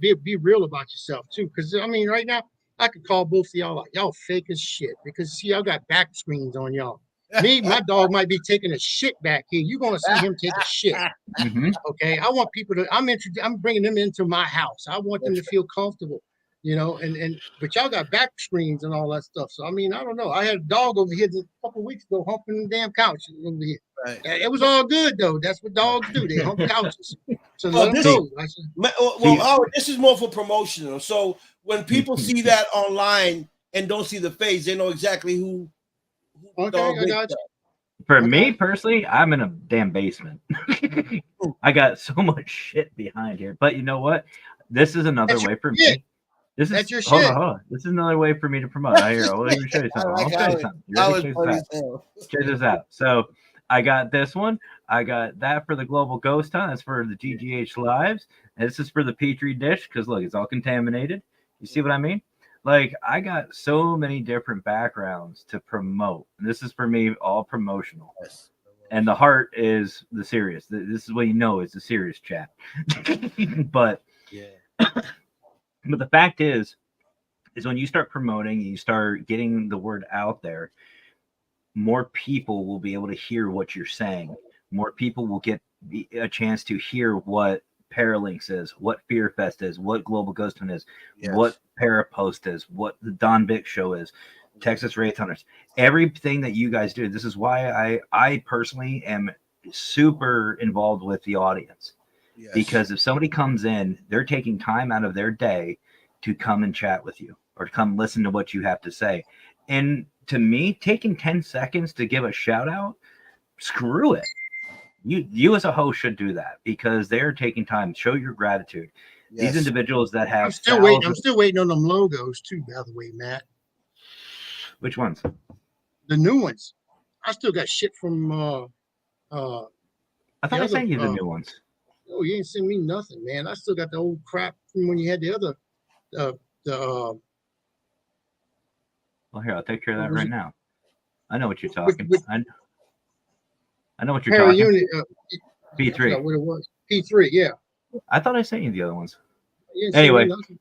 be real about yourself too. Because I mean, right now I could call both of y'all like y'all fake as shit. Because see, y'all got back screens on y'all. Me, my dog might be taking a shit back here. You're gonna see him take a shit.
Mm-hmm.
Okay, I want people to. I'm bringing them into my house. I want them to feel comfortable. you know, and but y'all got back screens and all that stuff. So I mean, I don't know. I had a dog over here just a couple of weeks ago humping the damn couch over here.
Right.
It was all good though. That's what dogs do. They hump couches. So
Well,
let them
this-
go. I said,
Well, Howard, this is more for promotional. So when people see that online and don't see the face, they know exactly who
okay,
dog
I
is.
got you.
For
Okay.
me personally, I'm in a damn basement. I got so much shit behind here. But you know what? This is another
That's
way for
shit.
me. This
That's
is
your
hold
shit.
on, hold on. This is another way for me to promote. I hear. Let me show you something. I'll show you something. You ready? Check this out. Check this out. So I got this one. I got that for the Global Ghost Hunt. That's for the GGH Lives. And this is for the Petri dish because look, it's all contaminated. You see what I mean? Like I got so many different backgrounds to promote. And this is for me all promotional.
Yes.
And the heart is the serious. This is what you know is the serious chat. But
Yeah.
but the fact is when you start promoting, you start getting the word out there, more people will be able to hear what you're saying. More people will get a chance to hear what Paralinks is, what Fear Fest is, what Global Ghost Hunt is,
Yes.
what Parapost is, what the Don Vick Show is, Texas Wraith Hunters. Everything that you guys do. This is why I personally am super involved with the audience.
Yes.
Because if somebody comes in, they're taking time out of their day to come and chat with you or come listen to what you have to say. And to me, taking 10 seconds to give a shout out, screw it. You as a host should do that because they're taking time. Show your gratitude.
Yes.
These individuals that have
I'm still waiting. I'm still waiting on them logos too, by the way, Matt.
Which ones?
The new ones. I still got shit from
I thought
the
I
other,
sent you the new ones.
oh, you ain't sent me nothing, man. I still got the old crap from when you had the other
Well, here, I'll take care of that
was
right
it?
now. I know what you're talking.
with
I know what you're
Para
talking.
unit I
P3.
forgot what it was. P3, yeah.
I thought I sent you the other ones.
You ain't sent me
Anyway,
nothing.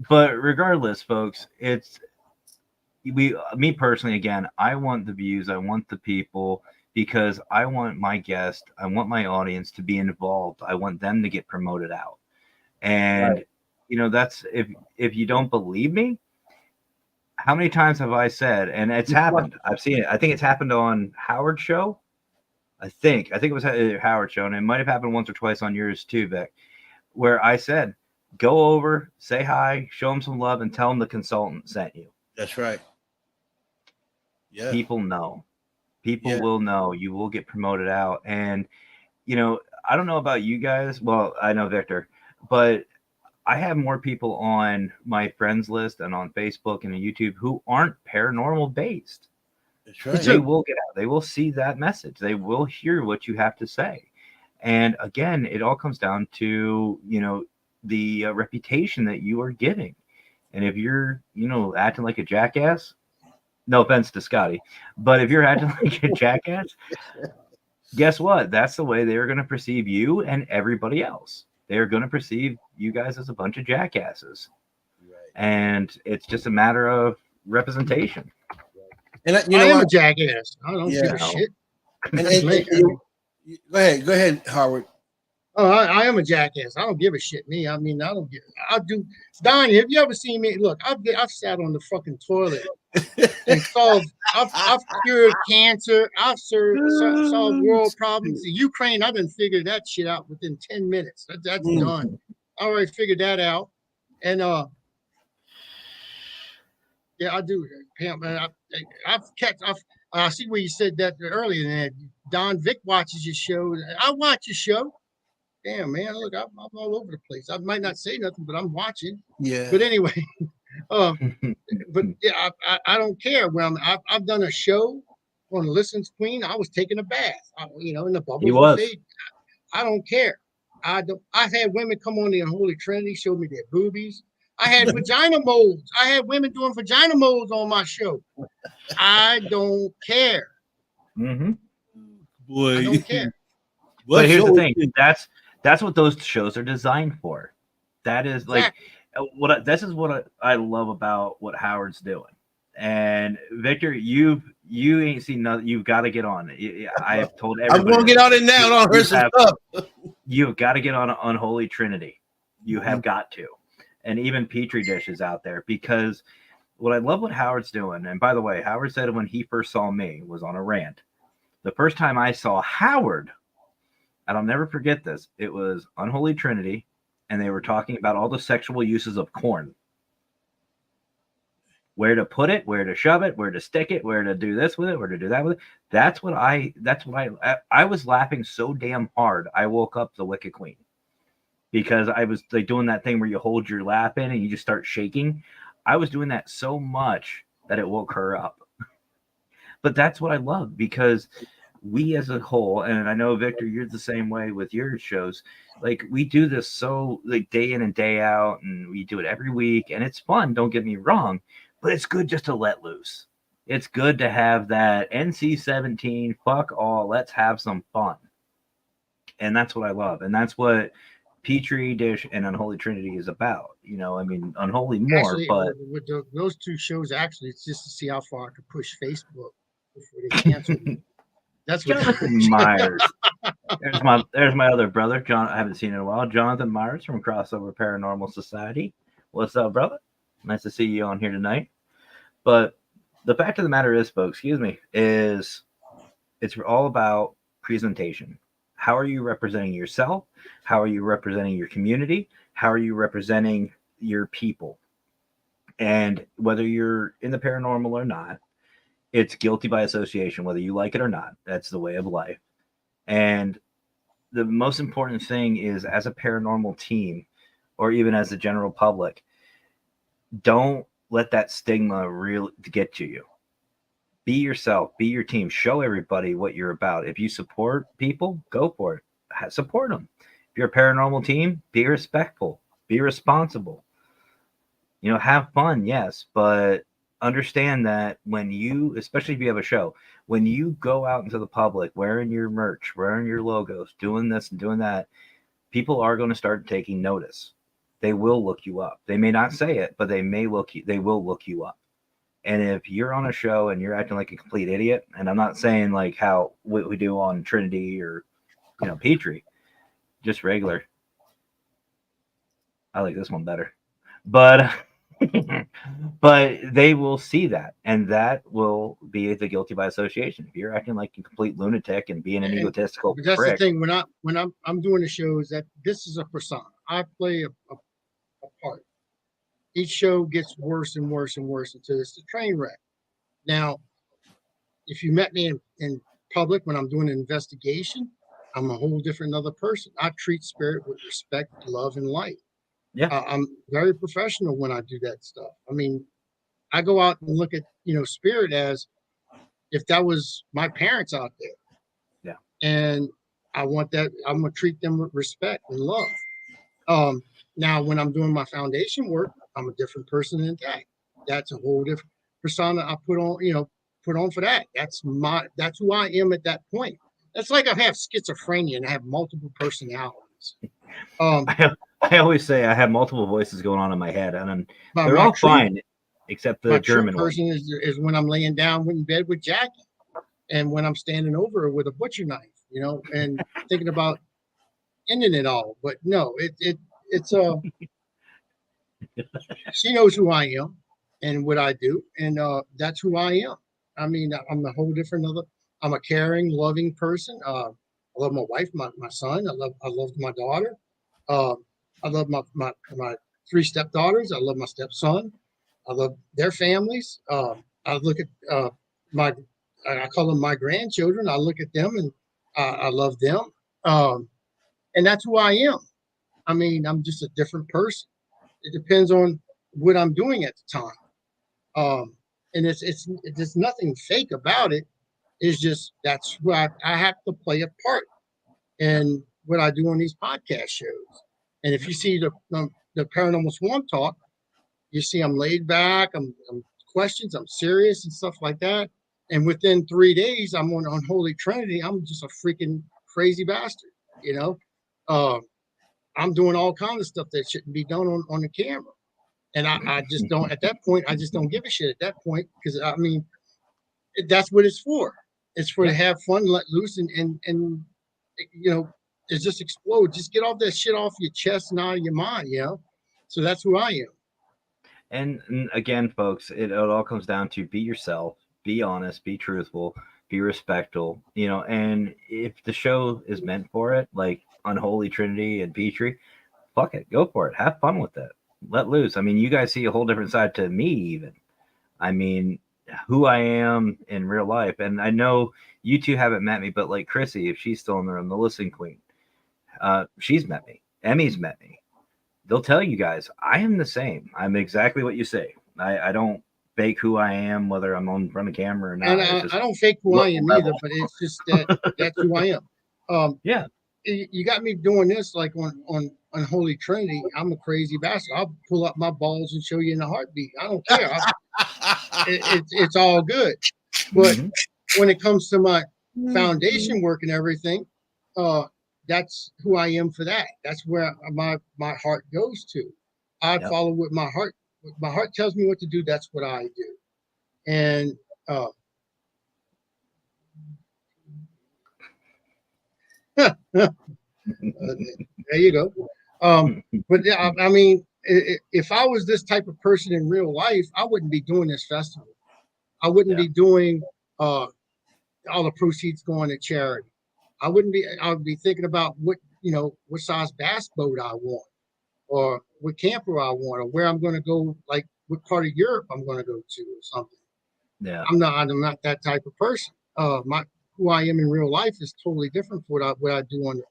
but regardless, folks, it's me personally, again, I want the views, I want the people, because I want my guest, I want my audience to be involved. I want them to get promoted out. And you know, that's if you don't believe me, how many times have I said, and it's happened, I've seen it. I think it's happened on Howard's show. I think it was Howard's show, and it might have happened once or twice on yours too, Vic, where I said, go over, say hi, show them some love, and tell them the consultant sent you.
That's right. Yeah.
People know. People will know. You will get promoted out. And, you know, I don't know about you guys. Well, I know Victor, but I have more people on my friends list and on Facebook and on YouTube who aren't paranormal based.
That's right.
They will get out. They will see that message. They will hear what you have to say. And again, it all comes down to, you know, the reputation that you are giving. And if you're, you know, acting like a jackass, no offense to Scotty, but if you're acting like a jackass, guess what? That's the way they're going to perceive you and everybody else. They're going to perceive you guys as a bunch of jackasses.
Right.
And it's just a matter of representation.
And
I am a jackass. I don't give a shit.
Go ahead, Howard.
Oh, I am a jackass. I don't give a shit. Me, I mean, I do. Don, have you ever seen me? Look, I've sat on the fucking toilet and I've cured cancer. I've solved world problems. In Ukraine, I've been figured that shit out within 10 minutes. That's done. I already figured that out. And yeah, I do. I see where you said that earlier. That Don Vick watches your show. I watch your show. Damn, man, look, I'm all over the place. I might not say nothing, but I'm watching.
Yeah.
But anyway, but yeah, I don't care. When I've done a show on Listens Queen, I was taking a bath, you know, in the bubbles.
He was.
I don't care. I've had women come on the Unholy Trinity, show me their boobies. I had vagina molds. I had women doing vagina molds on my show. I don't care.
Mm-hmm.
Boy,
I don't care.
But here's the thing. That's what those shows are designed for. That is like this is what I love about what Howard's doing. And Victor, you ain't seen nothing. You've got to get on. I have told everybody.
I'm going to get on it now. Don't hurt some stuff.
You've got to get on Unholy Trinity. You have got to. and even petri dishes out there, because what I love what Howard's doing, and by the way, Howard said when he first saw me was on a rant. The first time I saw Howard, and I'll never forget this, it was Unholy Trinity, and they were talking about all the sexual uses of corn. Where to put it, where to shove it, where to stick it, where to do this with it, where to do that with it. That's what I was laughing so damn hard. I woke up the Wicked Queen, because I was like doing that thing where you hold your lap in and you just start shaking. I was doing that so much that it woke her up. But that's what I love, because we as a whole, and I know Victor, you're the same way with your shows. Like, we do this so like day in and day out, and we do it every week, and it's fun. Don't get me wrong, but it's good just to let loose. It's good to have that NC-17. Fuck all. Let's have some fun, and that's what I love, and that's what Petri Dish and Unholy Trinity is about. You know, I mean, Unholy more,
Actually,
but
with those two shows, actually, it's just to see how far I could push Facebook before they cancel me. That's what.
Jonathan Myers. There's my other brother, John. I haven't seen in a while. Jonathan Myers from Crossover Paranormal Society. What's up, brother? Nice to see you on here tonight. But the fact of the matter is, folks, is it's all about presentation. How are you representing yourself? How are you representing your community? How are you representing your people? And whether you're in the paranormal or not, it's guilty by association, whether you like it or not. That's the way of life. And the most important thing is, as a paranormal team, or even as the general public, don't let that stigma really get to you. Be yourself, be your team, show everybody what you're about. If you support people, go for it. Support them. If you're a paranormal team, be respectful, be responsible. You know, have fun, yes, but understand that when you, especially if you have a show, when you go out into the public wearing your merch, wearing your logos, doing this and doing that, people are going to start taking notice. They will look you up. They may not say it, but they will look you up. And if you're on a show and you're acting like a complete idiot, and I'm not saying like how what we do on Trinity or, you know, Petri, just regular. I like this one better. But but they will see that, and that will be the guilty by association. If you're acting like a complete lunatic and being an egotistical
But that's
prick,
the thing. When I'm doing the shows, that this is a persona. I play a part. Each show gets worse and worse and worse until it's a train wreck. Now, if you met me in public when I'm doing an investigation, I'm a whole different other person. I treat spirit with respect, love, and light.
yeah,
I'm very professional when I do that stuff. I mean, I go out and look at spirit as if that was my parents out there.
yeah.
And I'm gonna treat them with respect and love. Now when I'm doing my foundation work, I'm a different person than that. That's a whole different persona I put on for that. That's who I am at that point. That's like I have schizophrenia and I have multiple personalities.
I always say I have multiple voices going on in my head, and they're
my
all
true,
fine except the
my
German
true person is when I'm laying down in bed with Jackie, and when I'm standing over her with a butcher knife, and thinking about ending it all. But no, it's she knows who I am and what I do, and that's who I am. I mean, I'm a whole different other. I'm a caring, loving person. I love my wife, my son. I love my daughter. Uh, I love my three stepdaughters. I love my stepson. I love their families. I look at my I call them my grandchildren. I look at them and I love them. And that's who I am. I mean, I'm just a different person. It depends on what I'm doing at the time. And there's nothing fake about it. It's just that's who I have to play a part in what I do on these podcast shows. And if you see the Paranormal Swamp Talk, you see I'm laid back, I'm questions, I'm serious and stuff like that. And within 3 days, I'm on Holy Trinity. I'm just a freaking crazy bastard, you know. I'm doing all kinds of stuff that shouldn't be done on the camera. And I just don't, at that point, I just don't give a shit at that point. Because I mean, that's what it's for. It's for to have fun, let loose, and it's just explode. Just get all that shit off your chest and out of your mind, So that's who I am.
And again, folks, it all comes down to be yourself, be honest, be truthful, be respectful, and if the show is meant for it, like Unholy Trinity and Petrie, fuck it, go for it. Have fun with it. Let loose. I mean, you guys see a whole different side to me, even. I mean, who I am in real life. And I know you two haven't met me, but like Chrissy, if she's still in the room, the listening queen, she's met me. Emmy's met me. They'll tell you guys, I am the same. I'm exactly what you say. I don't fake who I am, whether I'm on front of camera or not.
And
It's just
I don't fake who I am
level.
either, but it's just that that's who I am.
Yeah.
You got me doing this like on Unholy Trinity. I'm a crazy bastard. I'll pull up my balls and show you in a heartbeat. I don't care. It's all good. But
Mhm.
when it comes to my foundation work and everything, that's who I am for that. That's where my heart goes to. I
Yep.
follow what my heart. What my heart tells me what to do. That's what I do. And uh, there you go. But yeah, I mean, if I was this type of person in real life, I wouldn't be doing this festival. I wouldn't
Yeah.
be doing all the proceeds going to charity. I wouldn't be. I would be thinking about what size bass boat I want, or what camper I want, or where I'm going to go, like what part of Europe I'm going to go to, or something.
Yeah.
I'm not that type of person. My Who I am in real life is totally different from what I do on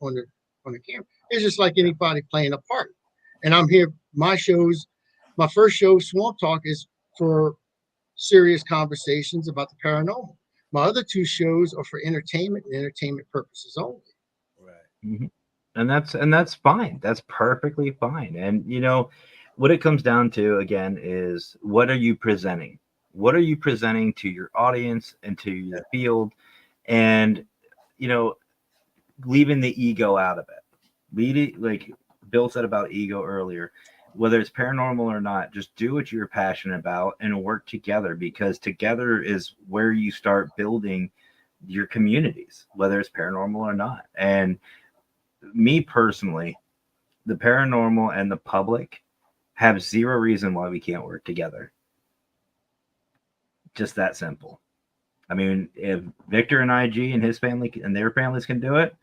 the camera. It's just like anybody playing a part. And I'm here. My first show, Swamp Talk, is for serious conversations about the paranormal. My other two shows are for entertainment and entertainment purposes only.
Right.
Mhm. And that's fine. That's perfectly fine. And what it comes down to again is, what are you presenting? What are you presenting to your audience and to
Yeah.
the field? And you know, leaving the ego out of it. Lead it, like Bill said about ego earlier. Whether it's paranormal or not, just do what you're passionate about and work together, because together is where you start building your communities, whether it's paranormal or not. And me personally, the paranormal and the public have zero reason why we can't work together. Just that simple. I mean, if Victor and IG and his family and their families can do it,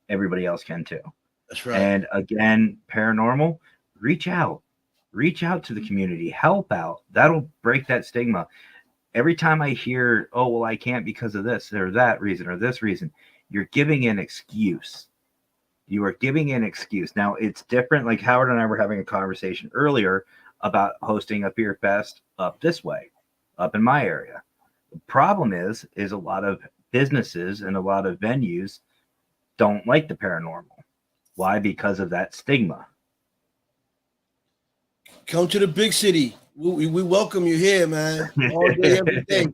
everybody else can too.
That's right.
And again, paranormal, reach out. Reach out to the community, help out. That'll break that stigma. Every time I hear, oh, well, I can't because of this or that reason or this reason, you're giving an excuse. You are giving an excuse. Now, it's different. Like Howard and I were having a conversation earlier about hosting a beer fest up this way, up in my area. The problem is a lot of businesses and a lot of venues don't like the paranormal. Why? Because of that stigma.
Come to the big city. We welcome you here, man. All day, every day.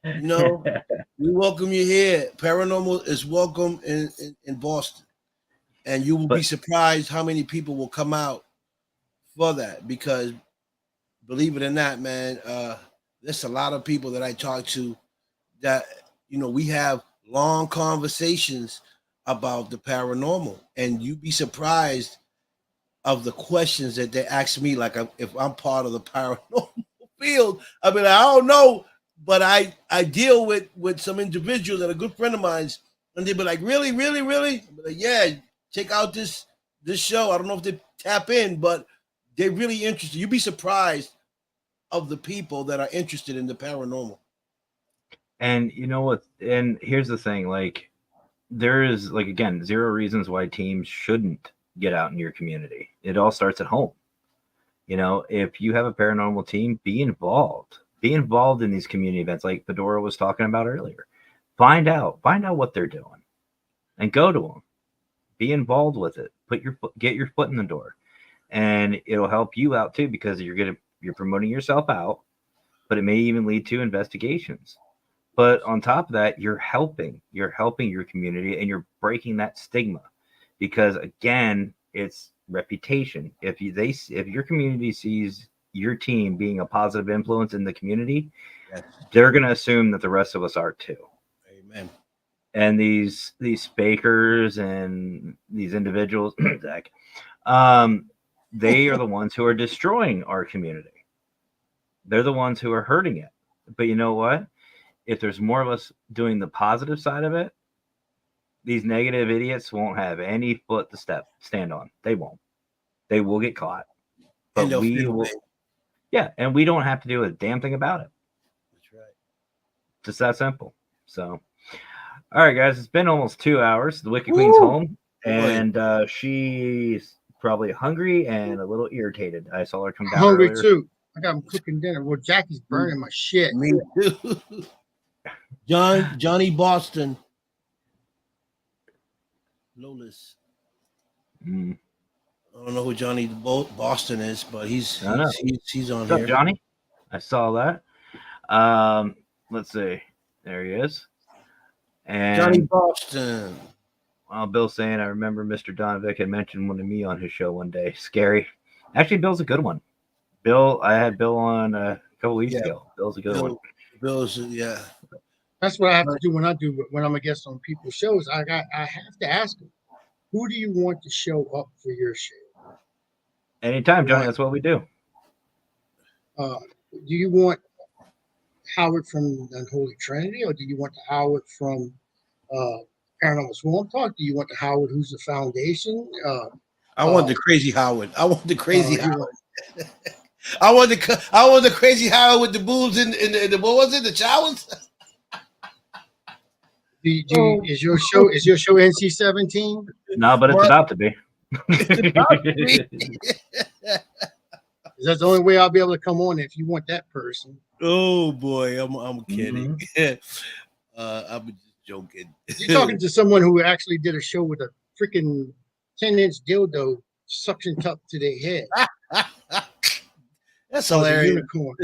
You know, we welcome you here. Paranormal is welcome in Boston. And you will be
But
surprised how many people will come out for that, because believe it or not, man, there's a lot of people that I talk to that, we have long conversations about the paranormal, and you'd be surprised of the questions that they ask me, like if I'm part of the paranormal field. I mean, I don't know, but I deal with some individuals that are a good friend of mine, and they be like, really, really, really? I be like, yeah, check out this show. I don't know if they tap in, but they're really interested. You'd be surprised of the people that are interested in the paranormal.
and you know what? And here's the thing: like, there is, like, again, zero reasons why teams shouldn't get out in your community. It all starts at home. If you have a paranormal team, be involved. Be involved in these community events, like Fedora was talking about earlier. Find out what they're doing, and go to them. Be involved with it. Get your foot in the door, and it'll help you out too, because you're promoting yourself out, but it may even lead to investigations. But on top of that, you're helping your community, and you're breaking that stigma, because again, it's reputation. If your community sees your team being a positive influence in the community,
Yes.
they're going to assume that the rest of us are too.
Amen.
And these fakers and these individuals, Zach, um, they are the ones who are destroying our community. They're the ones who are hurting it. But you know what? If there's more of us doing the positive side of it, these negative idiots won't have any foot to stand on. They won't. They will get caught. But
And they'll
we
feel
will.
bad.
Yeah, and we don't have to do a damn thing about it.
That's right.
Just that simple. So, all right, guys, it's been almost 2 hours. The Wicked Queen's home, and she's probably hungry and a little irritated. I saw her come
I'm
down
hungry
earlier.
too. I got him cooking dinner. Well, Jackie's burning my shit.
Me too. Johnny Boston. Lolis.
Mm.
I don't know who Johnny Boston is, but he's
I know.
on
What's
here.
up, Johnny? I saw that. Let's see. There he is. And
Johnny Boston.
Bill's saying, I remember Mr. Don Vick had mentioned one to me on his show one day. Scary. Actually, Bill's a good one. I had Bill on a couple weeks ago. Bill's a good one.
Bill's, yeah.
That's what I have to do when I'm a guest on people's shows. I have to ask them, who do you want to show up for your show?
Anytime, Johnny. That's what we do.
Do you want Howard from the Unholy Trinity, or do you want the Howard from Paranormal Swamp Talk? Do you want the Howard who's the foundation?
I want the crazy Howard. I want the crazy Howard.
I
want the crazy Howard with the boobs in the what was it? The showers?
Is your show NC-17?
No, but it's about to be.
That's the only way I'll be able to come on if you want that person.
Oh boy, I'm kidding. I'm just joking.
You're talking to someone who actually did a show with a freaking 10-inch dildo suction cup to their head.
That's hilarious.
Unicorn.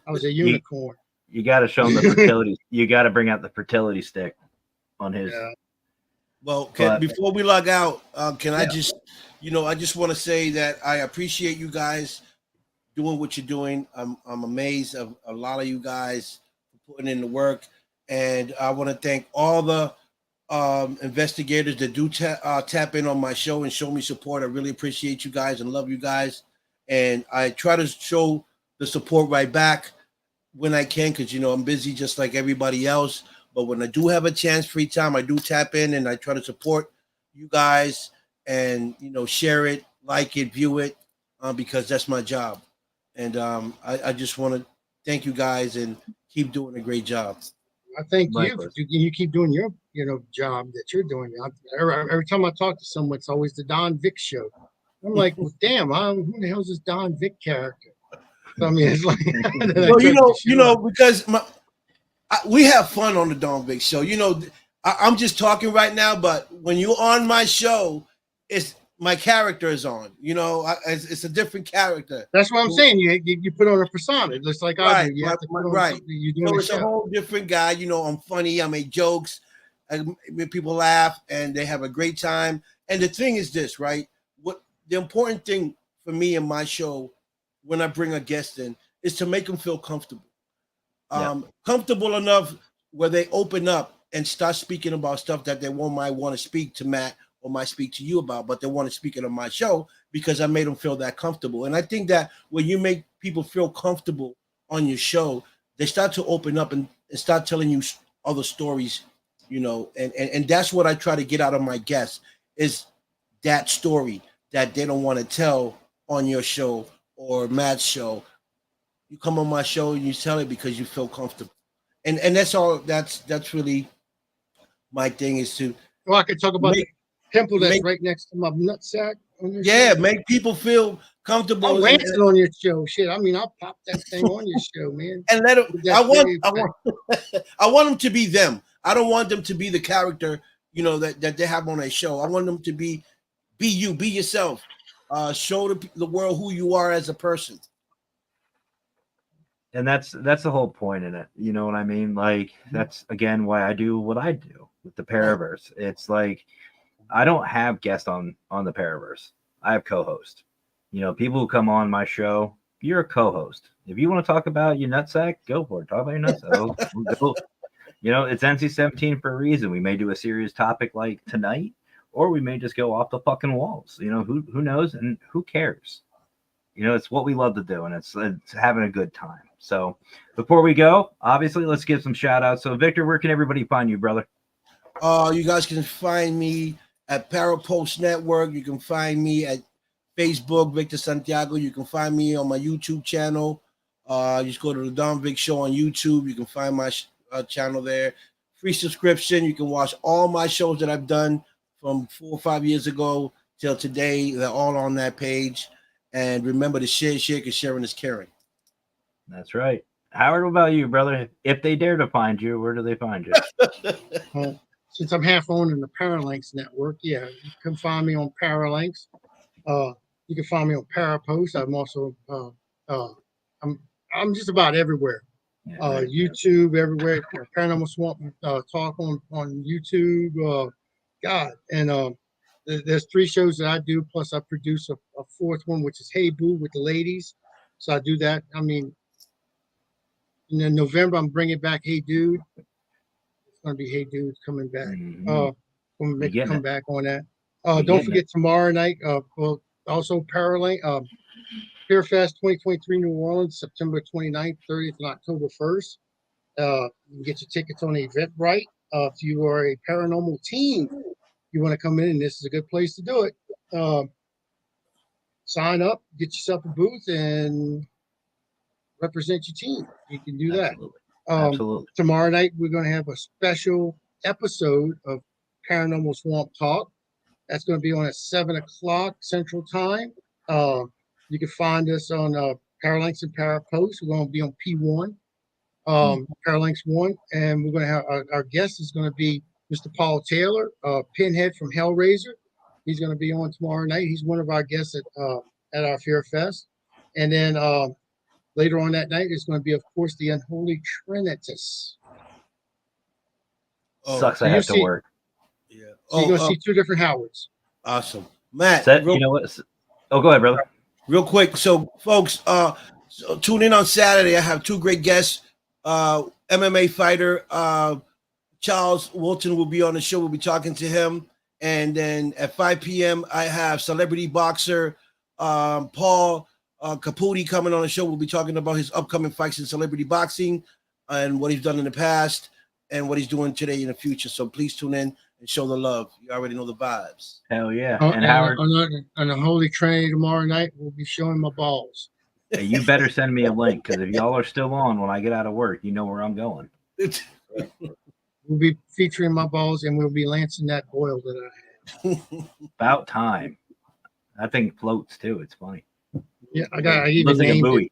I was a unicorn.
You got to show him the fertility. You got to bring out the fertility stick on his.
Yeah. Well, before we log out, can I just, I just want to say that I appreciate you guys doing what you're doing. I'm amazed of a lot of you guys for putting in the work, and I want to thank all the investigators that do tap in on my show and show me support. I really appreciate you guys and love you guys, and I try to show the support right back when I can, because I'm busy just like everybody else. But when I do have a chance, free time, I do tap in and I try to support you guys and share it, like it, view it, because that's my job. And I just want to thank you guys and keep doing a great job.
I thank you. You keep doing your job that you're doing. Every time I talk to someone, it's always the Don Vick show. I'm like, well, damn, who the hell is this Don Vick character? So, I mean, it's like,
well, because we have fun on the Don Vick show. I'm just talking right now, but when you're on my show, it's my character is on. It's a different character.
That's what I'm saying. You put on a persona, just like I do. You have to put on something you're doing.
It's a whole different guy. I'm funny. I make jokes. I make people laugh, and they have a great time. And the thing is this, right? What the important thing for me in my show, when I bring a guest in, is to make them feel comfortable. Comfortable enough where they open up and start speaking about stuff that they might want to speak to Matt or might speak to you about, but they want to speak it on my show because I made them feel that comfortable. And I think that when you make people feel comfortable on your show, they start to open up and start telling you other stories, and that's what I try to get out of my guests is that story that they don't want to tell on your show or Matt's show. You come on my show and you tell it because you feel comfortable. And that's all. That's really my thing is to.
Well, I could talk about the pimple that's right next to my nutsack.
Yeah, make people feel comfortable.
I'm ranting on your show, shit. I mean, I'll pop that thing on your show, man.
And let them. I want them to be them. I don't want them to be the character, that they have on their show. I want them to be you, be yourself. Show the world who you are as a person.
And that's the whole point in it. You know what I mean? Like, that's again why I do what I do with the Paraverse. It's like I don't have guests on the Paraverse. I have co-hosts. People who come on my show, you're a co-host. If you want to talk about your nutsack, go for it. Talk about your nutsack. It's NC-17 for a reason. We may do a serious topic like tonight, or we may just go off the fucking walls. Who knows and who cares? You know, it's what we love to do, and it's having a good time. So before we go, obviously, let's give some shout outs. So Victor, where can everybody find you, brother?
You guys can find me at Parapost Network. You can find me at Facebook, Victor Santiago. You can find me on my YouTube channel. Just go to the Don Vic Show on YouTube. You can find my channel there. Free subscription. You can watch all my shows that I've done from 4 or 5 years ago till today. They're all on that page. And remember to share, because sharing is caring.
That's right. Howard, what about you, brother? If they dare to find you, where do they find you?
Since I'm half owning the Paralinks network, yeah, you can find me on Paralinks. You can find me on Parapost. I'm also I'm just about everywhere.
Yeah,
YouTube everywhere. Paranormal Swamp Talk on YouTube. God, and there's 3 shows that I do. Plus, I produce a 4th one, which is Hey Boo with the ladies. So I do that. I mean, and then November I'm bringing back Hey Dude. It's gonna be Hey Dude coming back. I'm gonna make a comeback on that. Don't forget tomorrow night. Well, also Paralink. Fear Fest 2023 New Orleans, September 29th, 30th, and October 1st. You can get your tickets on Eventbrite. If you are a paranormal team, you want to come in, this is a good place to do it. Sign up, get yourself a booth, and represent your team. You can do that.
Absolutely.
Tomorrow night, we're going to have a special episode of Paranormal Swamp Talk. That's going to be on at 7 o'clock Central Time. You can find us on Paralinks and Parapost. We're going to be on P1, Paralinks 1, and we're going to have our guest is going to be Mr. Paul Taylor, Pinhead from Hellraiser. He's going to be on tomorrow night. He's one of our guests at our Fear Fest. And then later on that night is going to be, of course, the Unholy Trinitas.
Sucks so I have to work.
Yeah.
So you're going to see 2 different Howards.
Awesome. Matt,
you know what? Oh, go ahead, brother.
Real quick. So, folks, so tune in on Saturday. I have 2 great guests. MMA fighter Charles Wilton will be on the show. We'll be talking to him. And then at 5 p.m., I have celebrity boxer Paul Caputi coming on the show. We'll be talking about his upcoming fights in celebrity boxing and what he's done in the past and what he's doing today in the future. So please tune in and show the love. You already know the vibes.
Hell yeah. And Howard,
on the Holy Trinity tomorrow night, we'll be showing my balls.
Hey, you better send me a link, because if y'all are still on when I get out of work, you know where I'm going.
We'll be featuring my balls, and we'll be lancing that oil that I have.
About time. That thing floats too. It's funny.
Yeah, I even named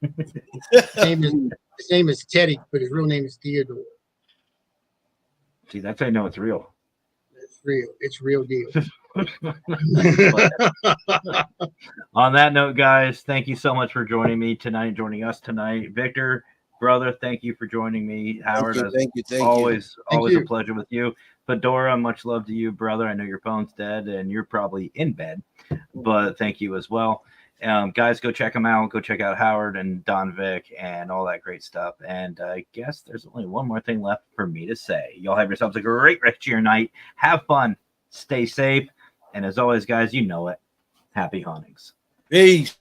it. His name is Teddy, but his real name is Theodore.
See, that's how I know it's real.
It's real. It's real deal.
On that note, guys, thank you so much for joining us tonight. Victor, brother, thank you for joining me. Howard,
thank you.
Always a pleasure with you. Fedora, much love to you, brother. I know your phone's dead and you're probably in bed, but thank you as well. Guys, go check them out. Go check out Howard and Don Vic and all that great stuff. And I guess there's only one more thing left for me to say. Y'all have yourselves a great rest of your night. Have fun. Stay safe. And as always, guys, you know it. Happy hauntings.
Peace.